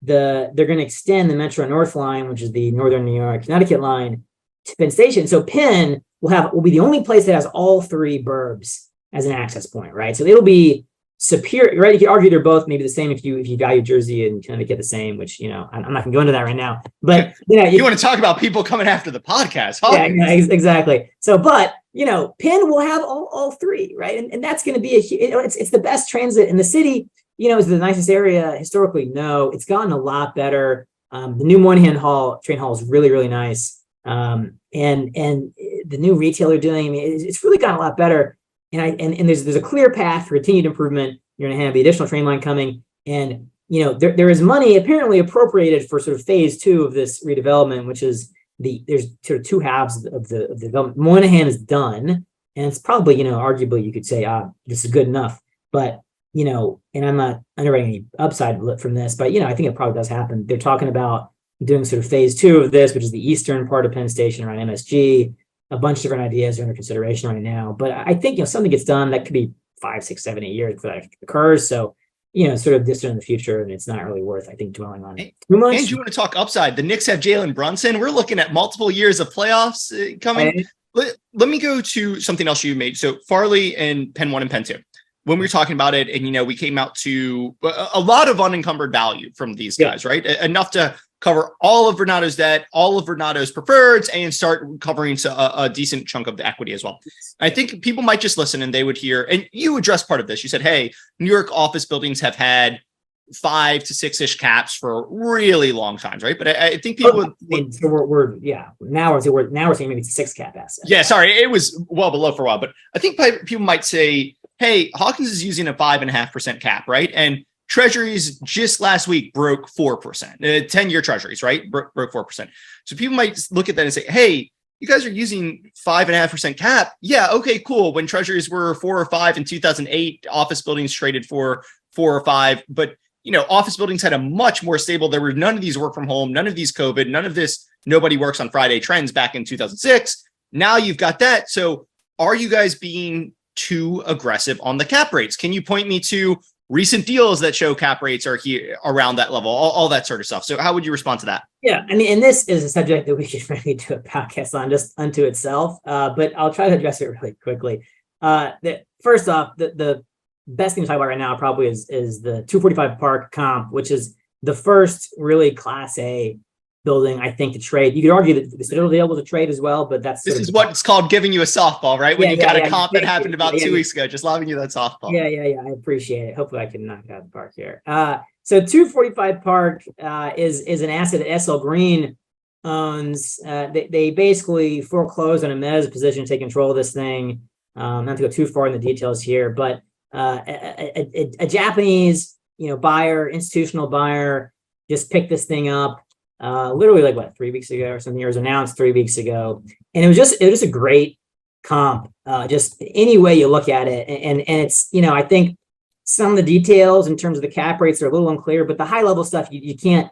they're going to extend the Metro North line, which is the northern New York, Connecticut line, to Penn Station. So Penn will be the only place that has all three burbs as an access point, right? So it'll be superior, right? You could argue they're both maybe the same if you value Jersey and Connecticut the same, which, you know, I'm not going to go into that right now. But you want to talk about people coming after the podcast, huh? Yeah, exactly. So, but you know, Penn will have all three, right? And that's going to be it's the best transit in the city. You know, is the nicest area historically. No, it's gotten a lot better. The new Moynihan train hall is really, really nice. And the new retail they're doing, I mean, it's really gotten a lot better. And there's a clear path for continued improvement. You're going to have the additional train line coming, and you know there is money apparently appropriated for sort of phase 2 of this redevelopment, which is there's sort of two halves of the development. Moynihan is done, and it's probably, you know, arguably you could say this is good enough, but you know, and I'm not underwriting any upside from this, but you know, I think it probably does happen. They're talking about doing sort of phase 2 of this, which is the eastern part of Penn Station around MSG. A bunch of different ideas are under consideration right now, but I think, you know, something gets done that could be 5, 6, 7, 8 years before that occurs. So, you know, sort of distant in the future, and it's not really worth, I think, dwelling on it too much. And you want to talk upside? The Knicks have Jalen Brunson. We're looking at multiple years of playoffs coming. Let me go to something else you made. So Farley and Penn 1 and Penn 2. When we were talking about it, and you know, we came out to a lot of unencumbered value from these guys, right? Enough to cover all of Vernato's debt, all of Vernato's preferreds, and start covering a decent chunk of the equity as well. I think people might just listen and they would hear, and you addressed part of this. You said, hey, New York office buildings have had 5 to 6-ish caps for really long times, right? But I think people so now we're saying maybe it's a 6 cap asset. Yeah, sorry, it was well below for a while, but I think people might say, hey, Hawkins is using a 5.5% cap, right? And Treasuries just last week broke 4%, 10-year Treasuries, right? Broke 4%. So people might look at that and say, hey, you guys are using 5.5% cap. Yeah, okay, cool. When Treasuries were 4 or 5 in 2008, office buildings traded for 4 or 5. But, you know, office buildings had a much more stable, there were none of these work from home, none of these COVID, none of this nobody works on Friday trends back in 2006. Now you've got that. So are you guys being too aggressive on the cap rates? Can you point me to recent deals that show cap rates are here around that level, all that sort of stuff? So how would you respond to that? Yeah, I mean, and this is a subject that we could really do a podcast on just unto itself, but I'll try to address it really quickly. First off, the best thing to talk about right now probably is the 245 Park comp, which is the first really Class A building, I think, to trade. You could argue that the Citadel deal was a trade as well, but that's This sort is of what it's called giving you a softball, right? When Yeah, you got yeah, a yeah. comp that Thank happened you. about Yeah, 2 yeah. weeks ago, just lobbing you that softball. Yeah. I appreciate it. Hopefully, I can knock it out of the park here. So 245 Park is an asset that SL Green owns. They basically foreclosed on a mezz position to take control of this thing. Not to go too far in the details here, but a Japanese, buyer, institutional buyer, just picked this thing up. Literally like what, 3 weeks ago or something. It was announced 3 weeks ago, and it was just a great comp. Just any way you look at it, and it's I think some of the details in terms of the cap rates are a little unclear, but the high level stuff you can't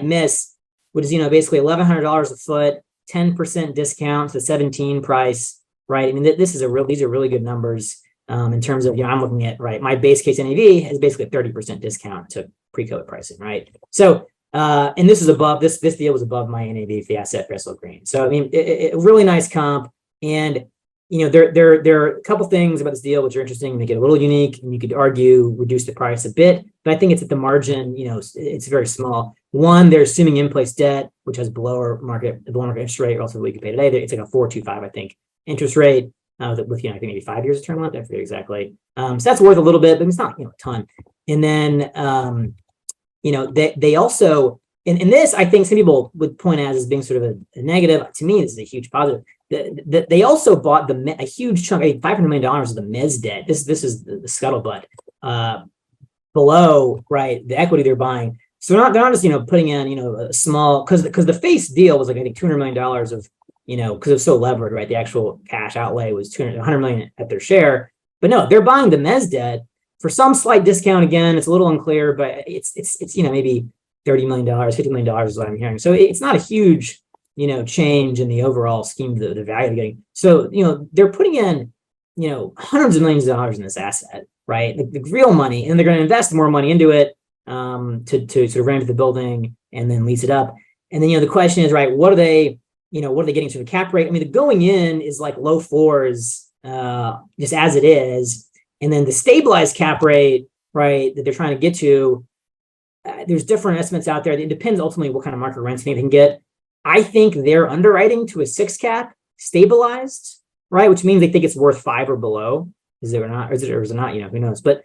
miss, which is basically $1,100 a foot, 10% discount to 17 price, right? I mean, these are really good numbers in terms of I'm looking at my base case NAV has basically a 30% discount to pre-COVID pricing, right? So and this is above this deal was above my NAV for the asset for SL Green. So I mean, a really nice comp, and there are a couple things about this deal which are interesting and make it a little unique, and you could argue reduce the price a bit, but I think it's at the margin. It's very small. One, they're assuming in-place debt, which has below market interest rate, also we could pay today. It's like a 4.25, I think, interest rate with I think maybe 5 years of term left. I forget exactly. So that's worth a little bit, but it's not a ton. And then they also, and this I think some people would point out as being sort of a negative. To me, this is a huge positive. They also bought a huge chunk, $500 million of the mezz debt. This is the scuttlebutt below, right? The equity they're buying. So they're not just putting in a small, because the face deal was like I think $200 million of because it was so levered, right? The actual cash outlay was $100 million at their share, but no, they're buying the mezz debt for some slight discount. Again, it's a little unclear, but it's maybe $30 million, $50 million is what I'm hearing. So it's not a huge change in the overall scheme of the value they're getting. So they're putting in hundreds of millions of dollars in this asset, right? The real money, and they're going to invest more money into it to sort of ramp the building and then lease it up. And then the question is, right, what are they getting to the cap rate? I mean, the going in is like low fours, just as it is. And then the stabilized cap rate, right, that they're trying to get to, there's different estimates out there. It depends ultimately what kind of market rents they can get. I think they're underwriting to a 6 cap stabilized, right, which means they think it's worth 5 or below. Is it or not? Or is it not? Who knows? But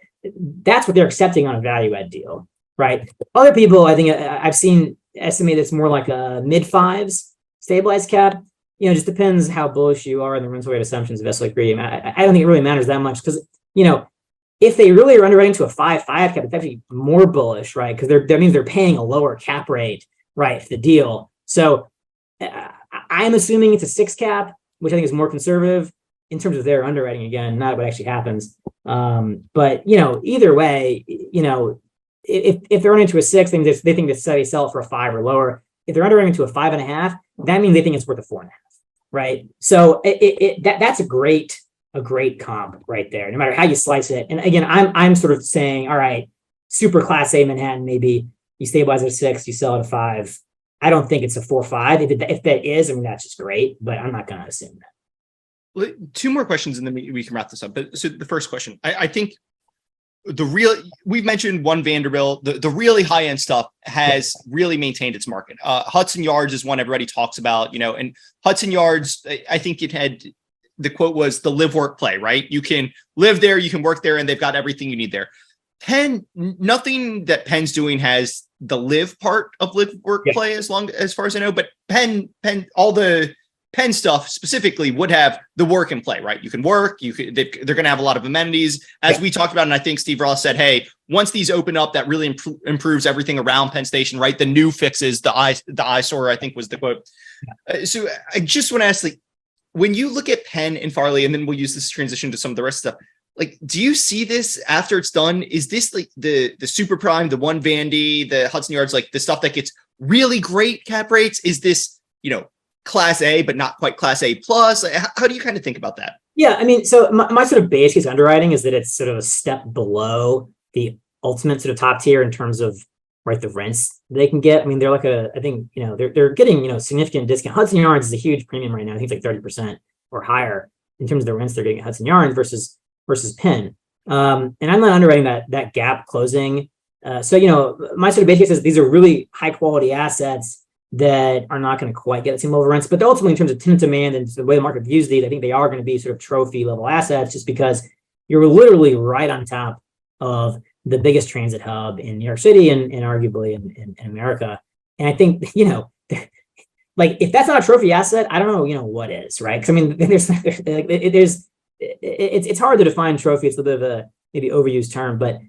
that's what they're accepting on a value add deal, right? Other people, I think I've seen estimate it's more like a mid-5s stabilized cap. Just depends how bullish you are in the rental rate assumptions of SL Green. I don't think it really matters that much because if they really are underwriting to a 5.5 cap, it's actually more bullish, right? Because that means they're paying a lower cap rate, right, for the deal. So I'm assuming it's a 6 cap, which I think is more conservative in terms of their underwriting. Again, not what actually happens. But either way, if they're running to a 6, they think they sell it for a 5 or lower. If they're underwriting to a 5.5, that means they think it's worth a 4.5, right? So that's a great comp right there, no matter how you slice it. And again, I'm sort of saying, all right, super class A Manhattan, maybe you stabilize at a 6, you sell at a 5. I don't think it's a 4.5. If that is, I mean, that's just great, but I'm not going to assume that. 2 more questions and then we can wrap this up. But so the first question, I think we've mentioned One Vanderbilt, the really high end stuff has really maintained its market. Hudson Yards is one everybody talks about, and Hudson Yards, I think the quote was the live, work, play, right? You can live there, you can work there, and they've got everything you need there. Penn, nothing that Penn's doing has the live part of live, work, play as far as I know, but Penn, all the Penn stuff specifically would have the work and play, right? You can work, they're going to have a lot of amenities as we talked about. And I think Steve Ross said, hey, once these open up, that really improves everything around Penn Station, right? The new fixes, the eyesore, I think was the quote. So I just want to ask, when you look at Penn and Farley, and then we'll use this transition to some of the rest of stuff, do you see this after it's done? Is this the super prime, the One Vandy, the Hudson Yards, the stuff that gets really great cap rates? Is this, class A, but not quite class A plus? How do you kind of think about that? Yeah, I mean, so my sort of base case underwriting is that it's sort of a step below the ultimate sort of top tier in terms of the rents they can get. I mean, they're I think, they're getting, significant discount. Hudson Yards is a huge premium right now. I think it's like 30% or higher in terms of the rents they're getting at Hudson Yards versus Penn. And I'm not underwriting that gap closing. So, my sort of base case is these are really high quality assets that are not going to quite get the same level of rents. But ultimately, in terms of tenant demand and the way the market views these, I think they are going to be sort of trophy level assets, just because you're literally right on top of the biggest transit hub in New York City and arguably in America. And I think, like, if that's not a trophy asset, I don't know, what is, right? Because I mean, it's hard to define trophy. It's a bit of a maybe overused term, but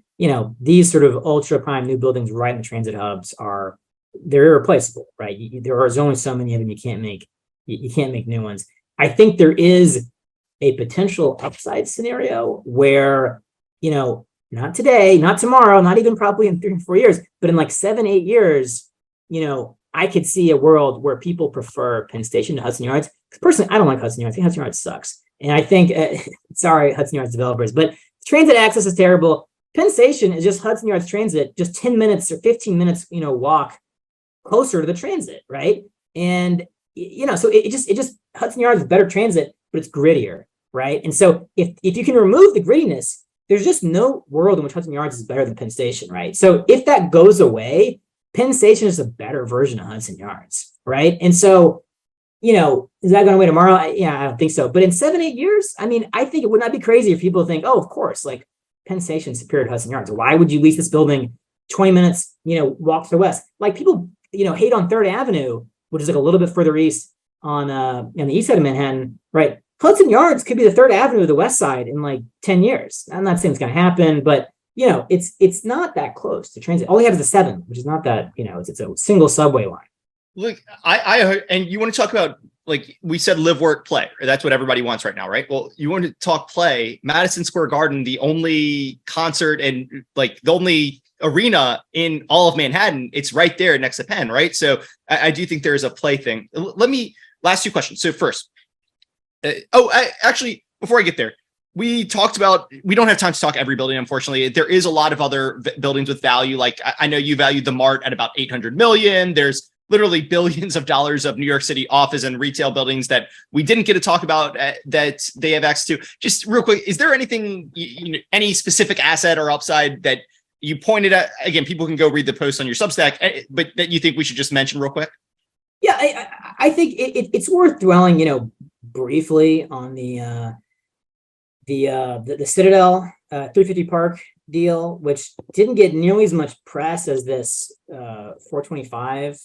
these sort of ultra prime new buildings right in the transit hubs they're irreplaceable, right? There are only so many of them. You can't make new ones. I think there is a potential upside scenario where, not today, not tomorrow, not even probably in 3 or 4 years, but in like 7, 8 years, I could see a world where people prefer Penn Station to Hudson Yards. Because personally, I don't like Hudson Yards. I think Hudson Yards sucks. And I think, sorry, Hudson Yards developers, but transit access is terrible. Penn Station is just Hudson Yards Transit, just 10 minutes or 15 minutes, walk closer to the transit, right? And so it just Hudson Yards is better transit, but it's grittier, right? And so if you can remove the grittiness, there's just no world in which Hudson Yards is better than Penn Station, right? So if that goes away, Penn Station is a better version of Hudson Yards, right? And so, is that going away tomorrow? I don't think so. But in 7, 8 years, I mean, I think it would not be crazy if people think, oh, of course, like Penn Station is superior to Hudson Yards. Why would you lease this building 20 minutes, walk to the west? Like people, hate on 3rd Avenue, which is like a little bit further east on the east side of Manhattan, right? Hudson Yards could be the 3rd Avenue of the west side in like 10 years. I'm not saying it's going to happen, but it's not that close to transit. All we have is the 7, which is not that, it's a single subway line. Look, I heard, and you want to talk about, like we said, live, work, play. That's what everybody wants right now, right? Well, you want to talk play. Madison Square Garden, the only concert and like the only arena in all of Manhattan, it's right there next to Penn, right? So I do think there's a play thing. Let me last 2 questions. So first, actually, before I get there, we talked about, we don't have time to talk every building, unfortunately. There is a lot of other buildings with value. Like I know you valued the Mart at about 800 million. There's literally billions of dollars of New York City office and retail buildings that we didn't get to talk about that they have access to. Just real quick, is there anything, any specific asset or upside that you pointed at? Again, people can go read the post on your Substack, but that you think we should just mention real quick? Yeah, I think it's worth dwelling, briefly on the Citadel 350 Park deal, which didn't get nearly as much press as this 425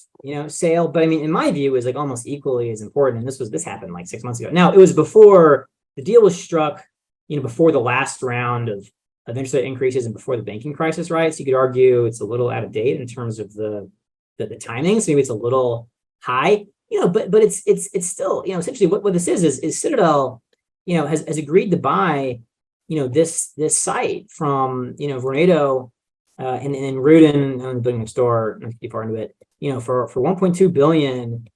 sale, but I mean, in my view, is like almost equally as important. And this happened like 6 months ago. Now, it was before the deal was struck, before the last round of interest rate increases and before the banking crisis, right? So you could argue it's a little out of date in terms of the timing. So maybe it's a little high, but it's still, essentially what this is Citadel, has agreed to buy, this site from, Vornado and Rudin, the building next door, not too far into it, for 1.2 billion,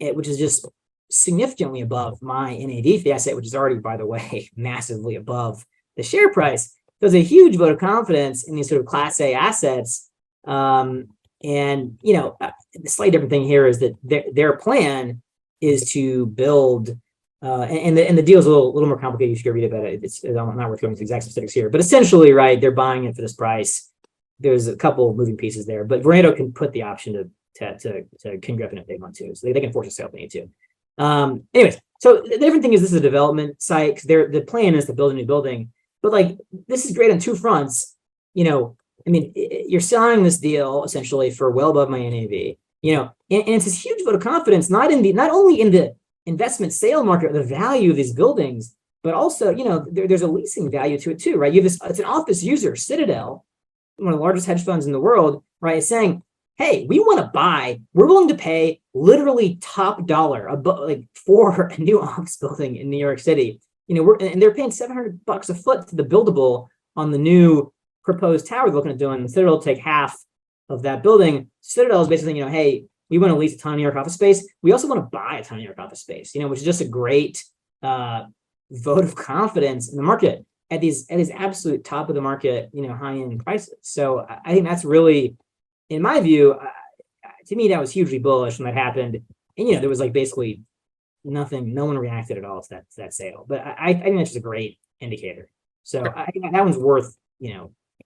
which is just significantly above my NAV for the asset, which is already, by the way, massively above the share price. There's a huge vote of confidence in these sort of Class A assets. And, the slightly different thing here is that their plan is to build, and the deal is a little more complicated. You should go read about it. It's not worth going into exact specifics here, but essentially, right, they're buying it for this price. There's a couple of moving pieces there, but Vornado can put the option to King Griffin if they want to, so they can force a sale if they need to. Anyways, so the different thing is this is a development site because the plan is to build a new building, but like this is great on 2 fronts. I mean, you're selling this deal essentially for well above my NAV. And it's this huge vote of confidence, not only in the investment sale market, the value of these buildings, but also, there's a leasing value to it too, right? You have it's an office user, Citadel, one of the largest hedge funds in the world, right, is saying, hey, we want to buy, we're willing to pay literally top dollar for a new office building in New York City. And they're paying $700 a foot to the buildable on the new proposed tower they're looking at doing. And Citadel will take half of that building. Citadel is basically saying, hey, we want to lease a ton of New York office space. We also want to buy a ton of New York office space, which is just a great vote of confidence in the market at these absolute top of the market, high-end prices. So I think that's really, in my view, to me, that was hugely bullish when that happened. And, there was like basically nothing, no one reacted at all to that sale. But I think that's just a great indicator. So I think that one's worth,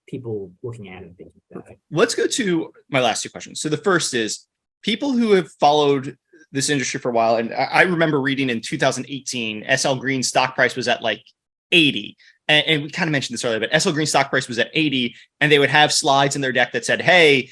people looking at it and thinking about it. Let's go to my last 2 questions. So the first is, people who have followed this industry for a while, and I remember reading in 2018, SL Green stock price was at like 80. And we kind of mentioned this earlier, but SL Green stock price was at 80, and they would have slides in their deck that said, hey,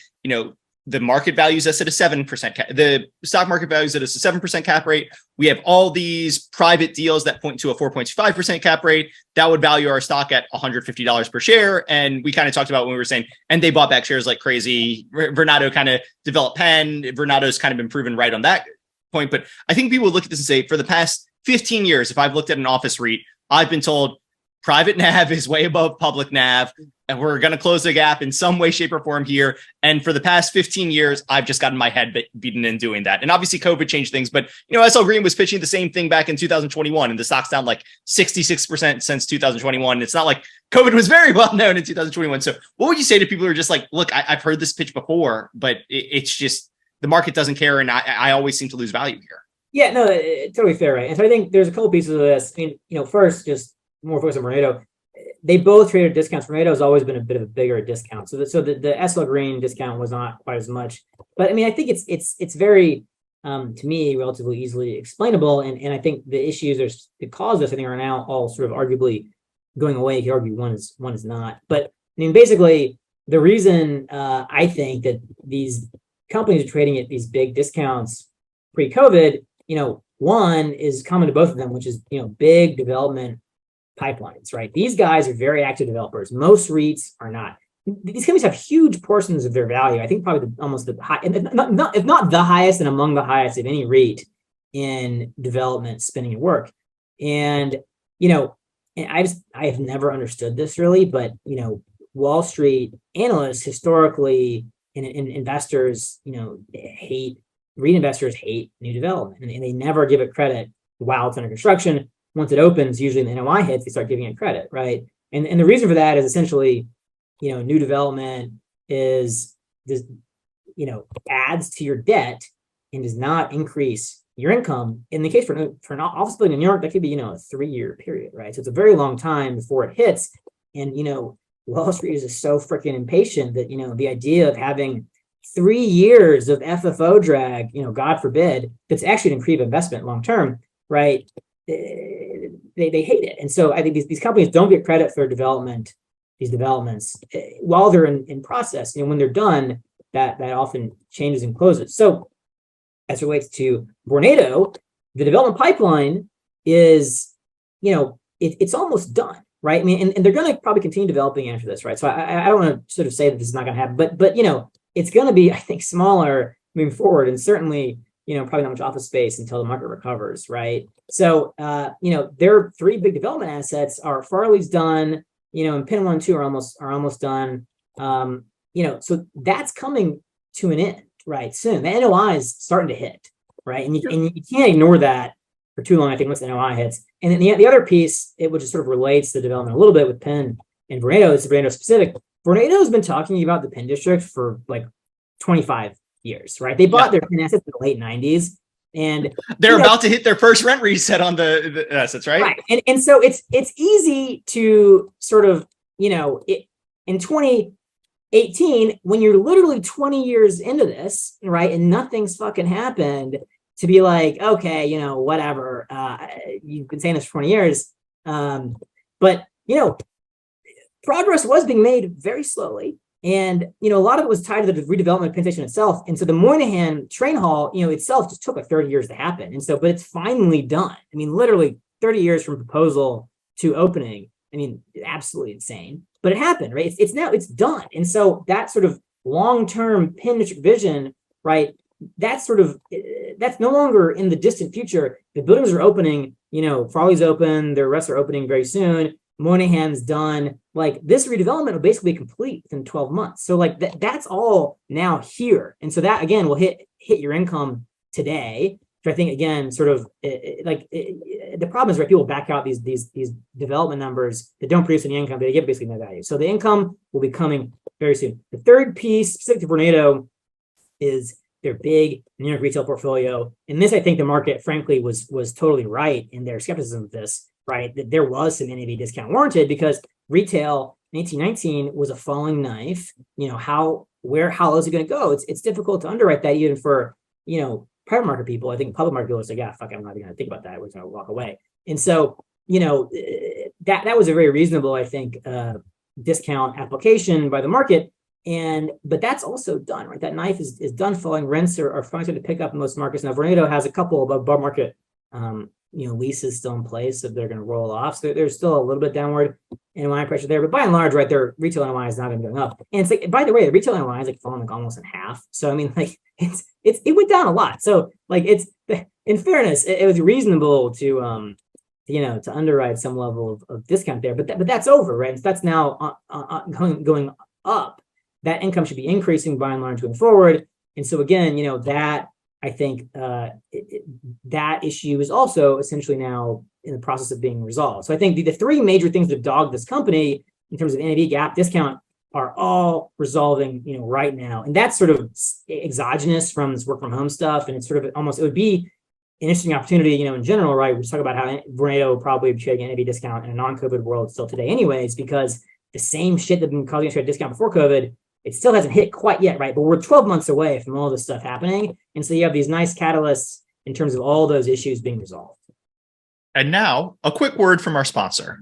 the market value is at a 7% the stock market value is at a 7% cap rate. We have all these private deals that point to a 4.25% cap rate that would value our stock at $150 per share. And we kind of talked about when we were saying, and they bought back shares like crazy. Vornado kind of developed Penn. Vornado's kind of been proven right on that point. But I think people look at this and say, for the past 15 years, if I've looked at an office REIT, I've been told private NAV is way above public NAV, and we're going to close the gap in some way, shape, or form here. And for the past 15 years, I've just gotten my head beaten in doing that. And obviously COVID changed things, but SL Green was pitching the same thing back in 2021, and the stock's down like 66% since 2021. It's not like COVID was very well known in 2021. So what would you say to people who are just like, look, I've heard this pitch before, but it's just the market doesn't care, and I always seem to lose value here. Yeah, no, totally fair, right? And so I think there's a couple pieces of this. I mean, first, just more focus on Vornado. They both traded discounts. Vornado has always been a bit of a bigger discount. So the SL Green discount was not quite as much. But I mean, I think it's very, to me, relatively easily explainable. And I think the issues that cause this, I think, are now all sort of arguably going away. You could argue one is not. But I mean, basically, the reason I think that these companies are trading at these big discounts pre-COVID, one is common to both of them, which is, big development pipelines, right? These guys are very active developers. Most REITs are not. These companies have huge portions of their value. I think probably almost the high, if not the highest, and among the highest of any REIT in development, spending, and work. And and I have never understood this really, but Wall Street analysts historically and investors, REIT investors hate new development, and they never give it credit while it's under construction. Once it opens, usually the NOI hits, they start giving it credit, right? And the reason for that is essentially, new development is this, adds to your debt and does not increase your income. In the case for an office building in New York, that could be, a 3-year period, right? So it's a very long time before it hits. And, Wall Street is just so freaking impatient that, the idea of having 3 years of FFO drag, God forbid, that's actually an accretive investment long term, right? They hate it. And so I think these companies don't get credit for these developments while they're in process. When they're done, that often changes and closes. So as it relates to Vornado, the development pipeline is, it's almost done, right? I mean, and they're going to probably continue developing after this, right? So I don't want to sort of say that this is not going to happen, but it's going to be, I think, smaller moving forward, and certainly, probably not much office space until the market recovers, right? So, their 3 big development assets are Farley's done, and Penn 1 and 2 are almost done. So that's coming to an end, right? Soon. The NOI is starting to hit, right? And you can't ignore that for too long, I think, once the NOI hits. And then the other piece, which sort of relates to development a little bit with Penn and Vornado, is Vornado specific. Vornado has been talking about the Penn District for like 25 years, right? They bought their Penn assets in the late 90s, and they're about to hit their first rent reset on the assets, right? Right. And so it's easy to sort of, in 2018, when you're literally 20 years into this, right, and nothing's fucking happened, to be like, okay, whatever, you've been saying this for 20 years. But, progress was being made very slowly. And, a lot of it was tied to the redevelopment of Penn Station itself. And so the Moynihan train hall, itself just took like 30 years to happen. And so, but it's finally done. I mean, literally 30 years from proposal to opening. I mean, absolutely insane, but it happened, right? It's done. And so that sort of long-term Penn District vision, right? That's no longer in the distant future. The buildings are opening, Farley's open, the rest are opening very soon. Moynihan's done. Like, this redevelopment will basically be complete within 12 months. So like that's all now here. And so that again will hit your income today. Which I think again, sort of the problem is, right, people back out these development numbers that don't produce any income, but they get basically no value. So the income will be coming very soon. The third piece specific to Vornado is their big New York retail portfolio. And this, I think the market, frankly, was totally right in their skepticism of this, right? That there was some NAV discount warranted because retail in 1819 was a falling knife. How low is it going to go? It's difficult to underwrite that even for private market people, I think public market people are like, yeah, fuck, I'm not even gonna think about that. We're gonna walk away. And so, that was a very reasonable, I think, discount application by the market. But that's also done, right? That knife is done falling. Rents are finally to pick up in most markets. Now, Vornado has a couple of above market, leases still in place, so they're going to roll off. So there's still a little bit downward NOI pressure there, but by and large, right, their retail NOI is not going to go up. And it's like, by the way, the retail NOI is like falling like almost in half. So I mean, like it went down a lot. So like in fairness, it was reasonable to to underwrite some level of discount there, but that's over, right? So that's now going up. That income should be increasing by and large going forward. And so again, that I think that issue is also essentially now in the process of being resolved. So I think the three major things that dog this company in terms of NAV gap discount are all resolving, right now. And that's sort of exogenous from this work from home stuff. And it's sort of it would be an interesting opportunity, in general, right? We talk about how Vornado probably would trade an NAV discount in a non-COVID world still today anyways, because the same shit that been causing us to trade a discount before COVID, it still hasn't hit quite yet, right? But we're 12 months away from all this stuff happening. And so you have these nice catalysts in terms of all those issues being resolved. And now, a quick word from our sponsor.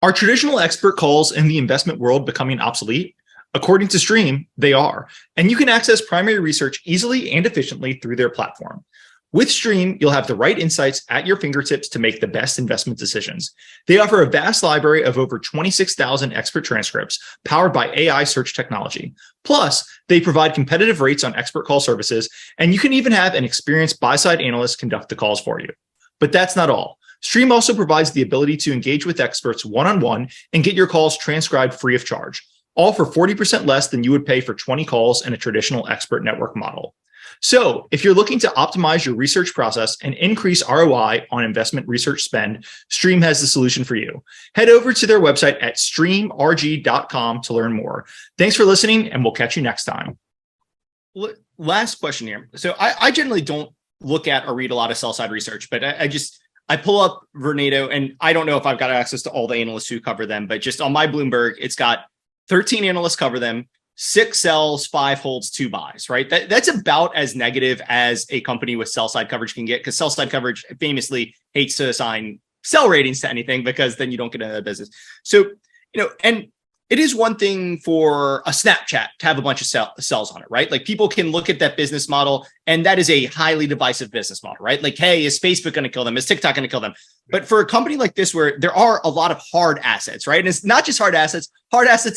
Are traditional expert calls in the investment world becoming obsolete? According to Stream, they are. And you can access primary research easily and efficiently through their platform. With Stream, you'll have the right insights at your fingertips to make the best investment decisions. They offer a vast library of over 26,000 expert transcripts powered by AI search technology. Plus, they provide competitive rates on expert call services, and you can even have an experienced buy-side analyst conduct the calls for you. But that's not all. Stream also provides the ability to engage with experts one-on-one and get your calls transcribed free of charge, all for 40% less than you would pay for 20 calls in a traditional expert network model. So if you're looking to optimize your research process and increase ROI on investment research spend, Stream has the solution for you. Head over to their website at streamrg.com to learn more. Thanks for listening, and we'll catch you next time. Last question here. So I generally don't look at or read a lot of sell-side research, but I pull up Vornado, and I don't know if I've got access to all the analysts who cover them, but just on my Bloomberg, it's got 13 analysts cover them. 6 sells, 5 holds, 2 buys, right? That's about as negative as a company with sell-side coverage can get, because sell-side coverage famously hates to assign sell ratings to anything because then you don't get into the business. So, and it is one thing for a Snapchat to have a bunch of cells on it, right? Like people can look at that business model, and that is a highly divisive business model, right? Like, hey, is Facebook going to kill them? Is TikTok going to kill them? But for a company like this, where there are a lot of hard assets, right? And it's not just hard assets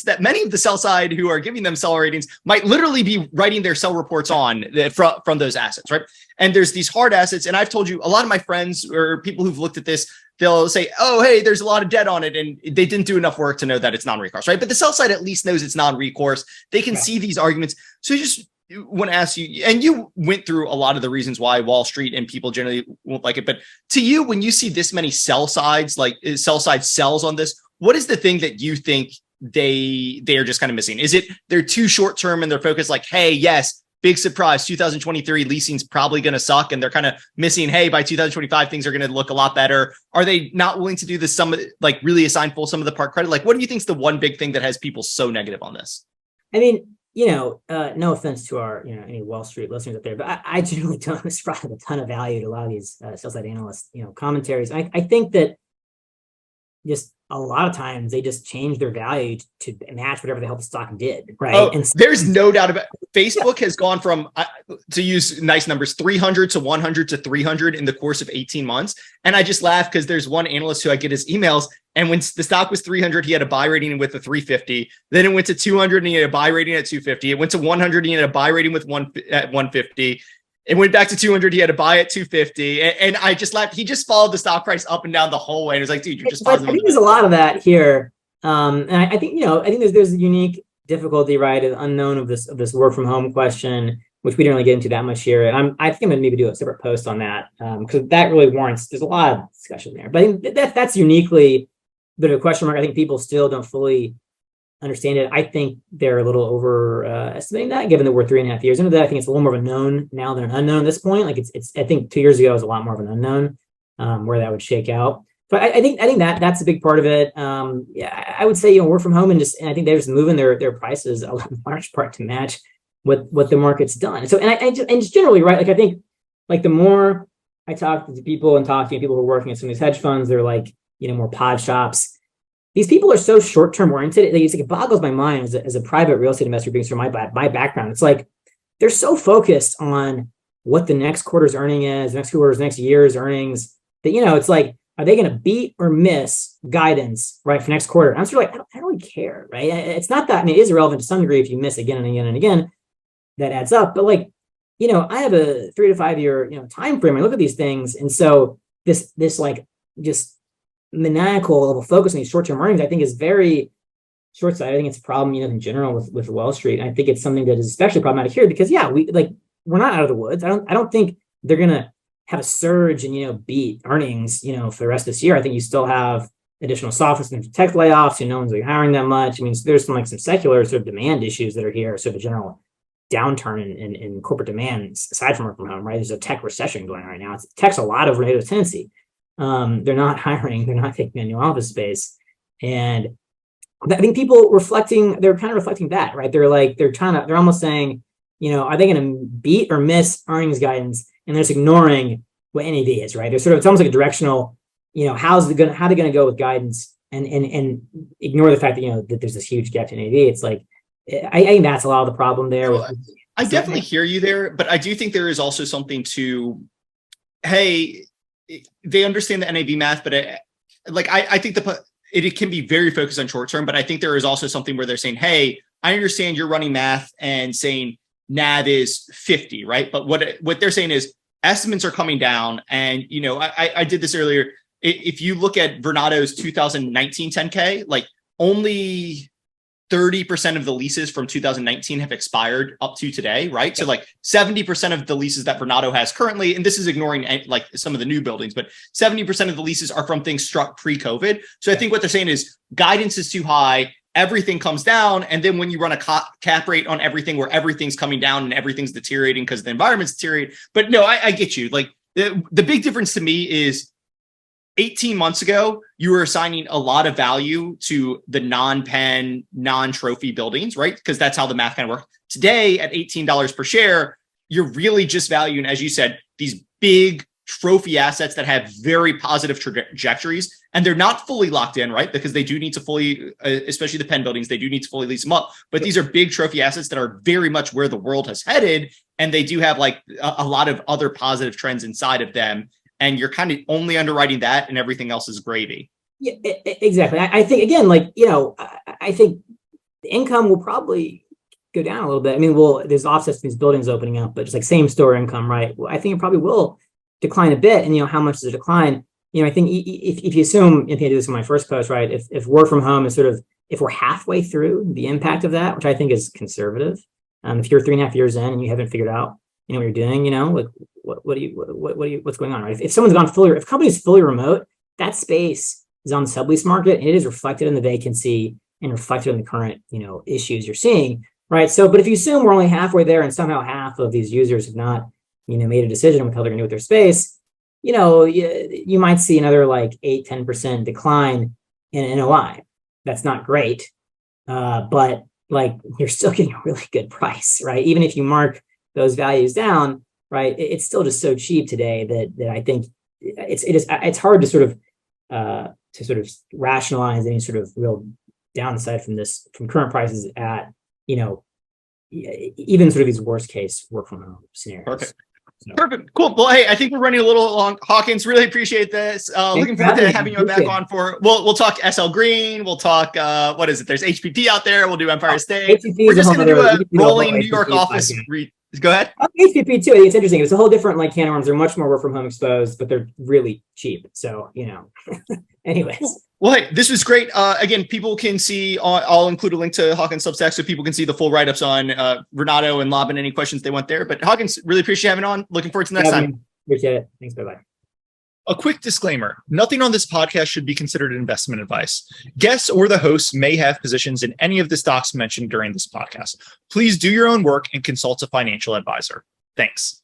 that many of the sell side who are giving them sell ratings might literally be writing their sell reports on from those assets, right? And there's these hard assets. And I've told you, a lot of my friends or people who've looked at this, they'll say, oh, hey, there's a lot of debt on it. And they didn't do enough work to know that it's non-recourse, right? But the sell side at least knows it's non-recourse. They can see these arguments. So just want to ask you, and you went through a lot of the reasons why Wall Street and people generally won't like it, but to you, when you see this many sell side sells on this, what is the thing that you think they are just kind of missing? Is it they're too short term and they're focused like, hey, yes, big surprise, 2023 leasing's probably going to suck, and they're kind of missing, hey, by 2025 things are going to look a lot better? Are they not willing to do this really assign full sum of the part credit? Like, what do you think is the one big thing that has people so negative on this? I mean, no offense to our, any Wall Street listeners up there, but I generally don't ascribe a ton of value to a lot of these sell-side analysts, commentaries. I think that just a lot of times they just change their value to match whatever the hell the stock did, right? Oh, and so, there's no doubt about it. Facebook has gone from, to use nice numbers, 300 to 100 to 300 in the course of 18 months. And I just laugh because there's one analyst who I get his emails, and when the stock was 300, he had a buy rating with a 350. Then it went to 200 and he had a buy rating at 250. It went to 100 and he had a buy rating at 150. It went back to 200. He had to buy at 250. And I just laughed. He just followed the stock price up and down the whole way. And it was like, dude, you're just I think there's a lot of that here. And I think, I think there's a unique difficulty, right? An unknown of this work from home question, which we didn't really get into that much here. And I think I'm going to maybe do a separate post on that, because that really warrants, there's a lot of discussion there. But I think that's uniquely a bit of a question mark. I think people still don't fully understand it. I think they're a little overestimating that, given that we're 3.5 years into that. I think it's a little more of a known now than an unknown at this point. Like it's I think 2 years ago it was a lot more of an unknown where that would shake out. But I think that's a big part of it. I would say, work from home and I think they're just moving their prices a large part to match what the market's done. So, and just generally, right? Like, I think, like, the more I talk to people and talk to people who are working at some of these hedge funds, they're like, more pod shops. These people are so short-term oriented. It's like, it boggles my mind as a private real estate investor, being from my background. It's like, they're so focused on what the next quarter's earning is, next year's earnings, that, it's like, are they going to beat or miss guidance, right, for next quarter? I'm sort of like, I don't really care, right? It's not that, I mean, it is irrelevant to some degree if you miss again and again and again, that adds up. But, like, I have a 3 to 5 year, time frame. I look at these things. And so this like, just maniacal level focus on these short-term earnings, I think, is very short-sighted. I think it's a problem, in general with Wall Street. And I think it's something that is especially problematic here because, we're not out of the woods. I don't think they're going to have a surge and, beat earnings, for the rest of this year. I think you still have additional softness in tech layoffs, no one's really hiring that much. I mean, there's some secular sort of demand issues that are here, sort of a general downturn in corporate demand aside from work from home, right? There's a tech recession going on right now. Tech's a lot of Vornado's tendency. They're not hiring, they're not taking a new office space. And I think they're kind of reflecting that, right? They're almost saying, are they going to beat or miss earnings guidance? And they're just ignoring what NAV is, right? It's almost like a directional, how they going to go with guidance and ignore the fact that, that there's this huge gap to NAV. It's like, I think that's a lot of the problem there. I definitely hear you there, but I do think there is also something to, hey, they understand the NAV math, but I think it can be very focused on short term, but I think there is also something where they're saying, hey, I understand you're running math and saying NAV is 50, right? But what they're saying is estimates are coming down. And, I did this earlier. If you look at Vornado's 2019 10K, like only 30% of the leases from 2019 have expired up to today, right? So like 70% of the leases that Vornado has currently, and this is ignoring like some of the new buildings, but 70% of the leases are from things struck pre-COVID. So I think what they're saying is guidance is too high, everything comes down. And then when you run a cap rate on everything where everything's coming down and everything's deteriorating because the environment's deteriorating. But no, I get you. Like the big difference to me is 18 months ago, you were assigning a lot of value to the non-pen, non-trophy buildings, right? Because that's how the math kind of works. Today, at $18 per share, you're really just valuing, as you said, these big trophy assets that have very positive trajectories, and they're not fully locked in, right? Because they do need to fully, especially the pen buildings, they do need to fully lease them up. But these are big trophy assets that are very much where the world has headed, and they do have like a lot of other positive trends inside of them. And you're kind of only underwriting that and everything else is gravy. Yeah, exactly. I think, again, I think the income will probably go down a little bit. I mean, there's offsets to these buildings opening up, but just like same store income, right? Well, I think it probably will decline a bit. And, how much does it decline? I think if you assume, I think I did this in my first post, right? If work from home is if we're halfway through the impact of that, which I think is conservative, if you're 3.5 years in and you haven't figured out, what you're doing, like what's going on, right? If someone's if a company's fully remote, that space is on the sublease market and it is reflected in the vacancy and reflected in the current, issues you're seeing, right? So, but if you assume we're only halfway there and somehow half of these users have not, made a decision with how they're gonna do with their space, you might see another like 8-10% decline in NOI. That's not great, but like you're still getting a really good price, right? Even if you mark those values down, right? It's still just so cheap today that I think it's hard to sort of rationalize any sort of real downside from current prices at even sort of these worst case work from home scenarios. Perfect. So. Perfect. Cool. Well, hey, I think we're running a little long. Hawkins, really appreciate this. Looking forward to having you back on we'll talk SL Green. We'll talk, what is it? There's HPP out there. We'll do Empire State. We're just going to do a rolling New York office. Go ahead. HPP too. It's interesting. It's a whole different can of worms. They're much more work from home exposed, but they're really cheap. So, anyways. Well, hey, this was great. Again, people can see, I'll include a link to Hawkins Substack so people can see the full write-ups on Vornado and Lob and any questions they want there. But Hawkins, really appreciate having on. Looking forward to next time. Appreciate it. Thanks. Bye-bye. A quick disclaimer, nothing on this podcast should be considered investment advice. Guests or the hosts may have positions in any of the stocks mentioned during this podcast. Please do your own work and consult a financial advisor. Thanks.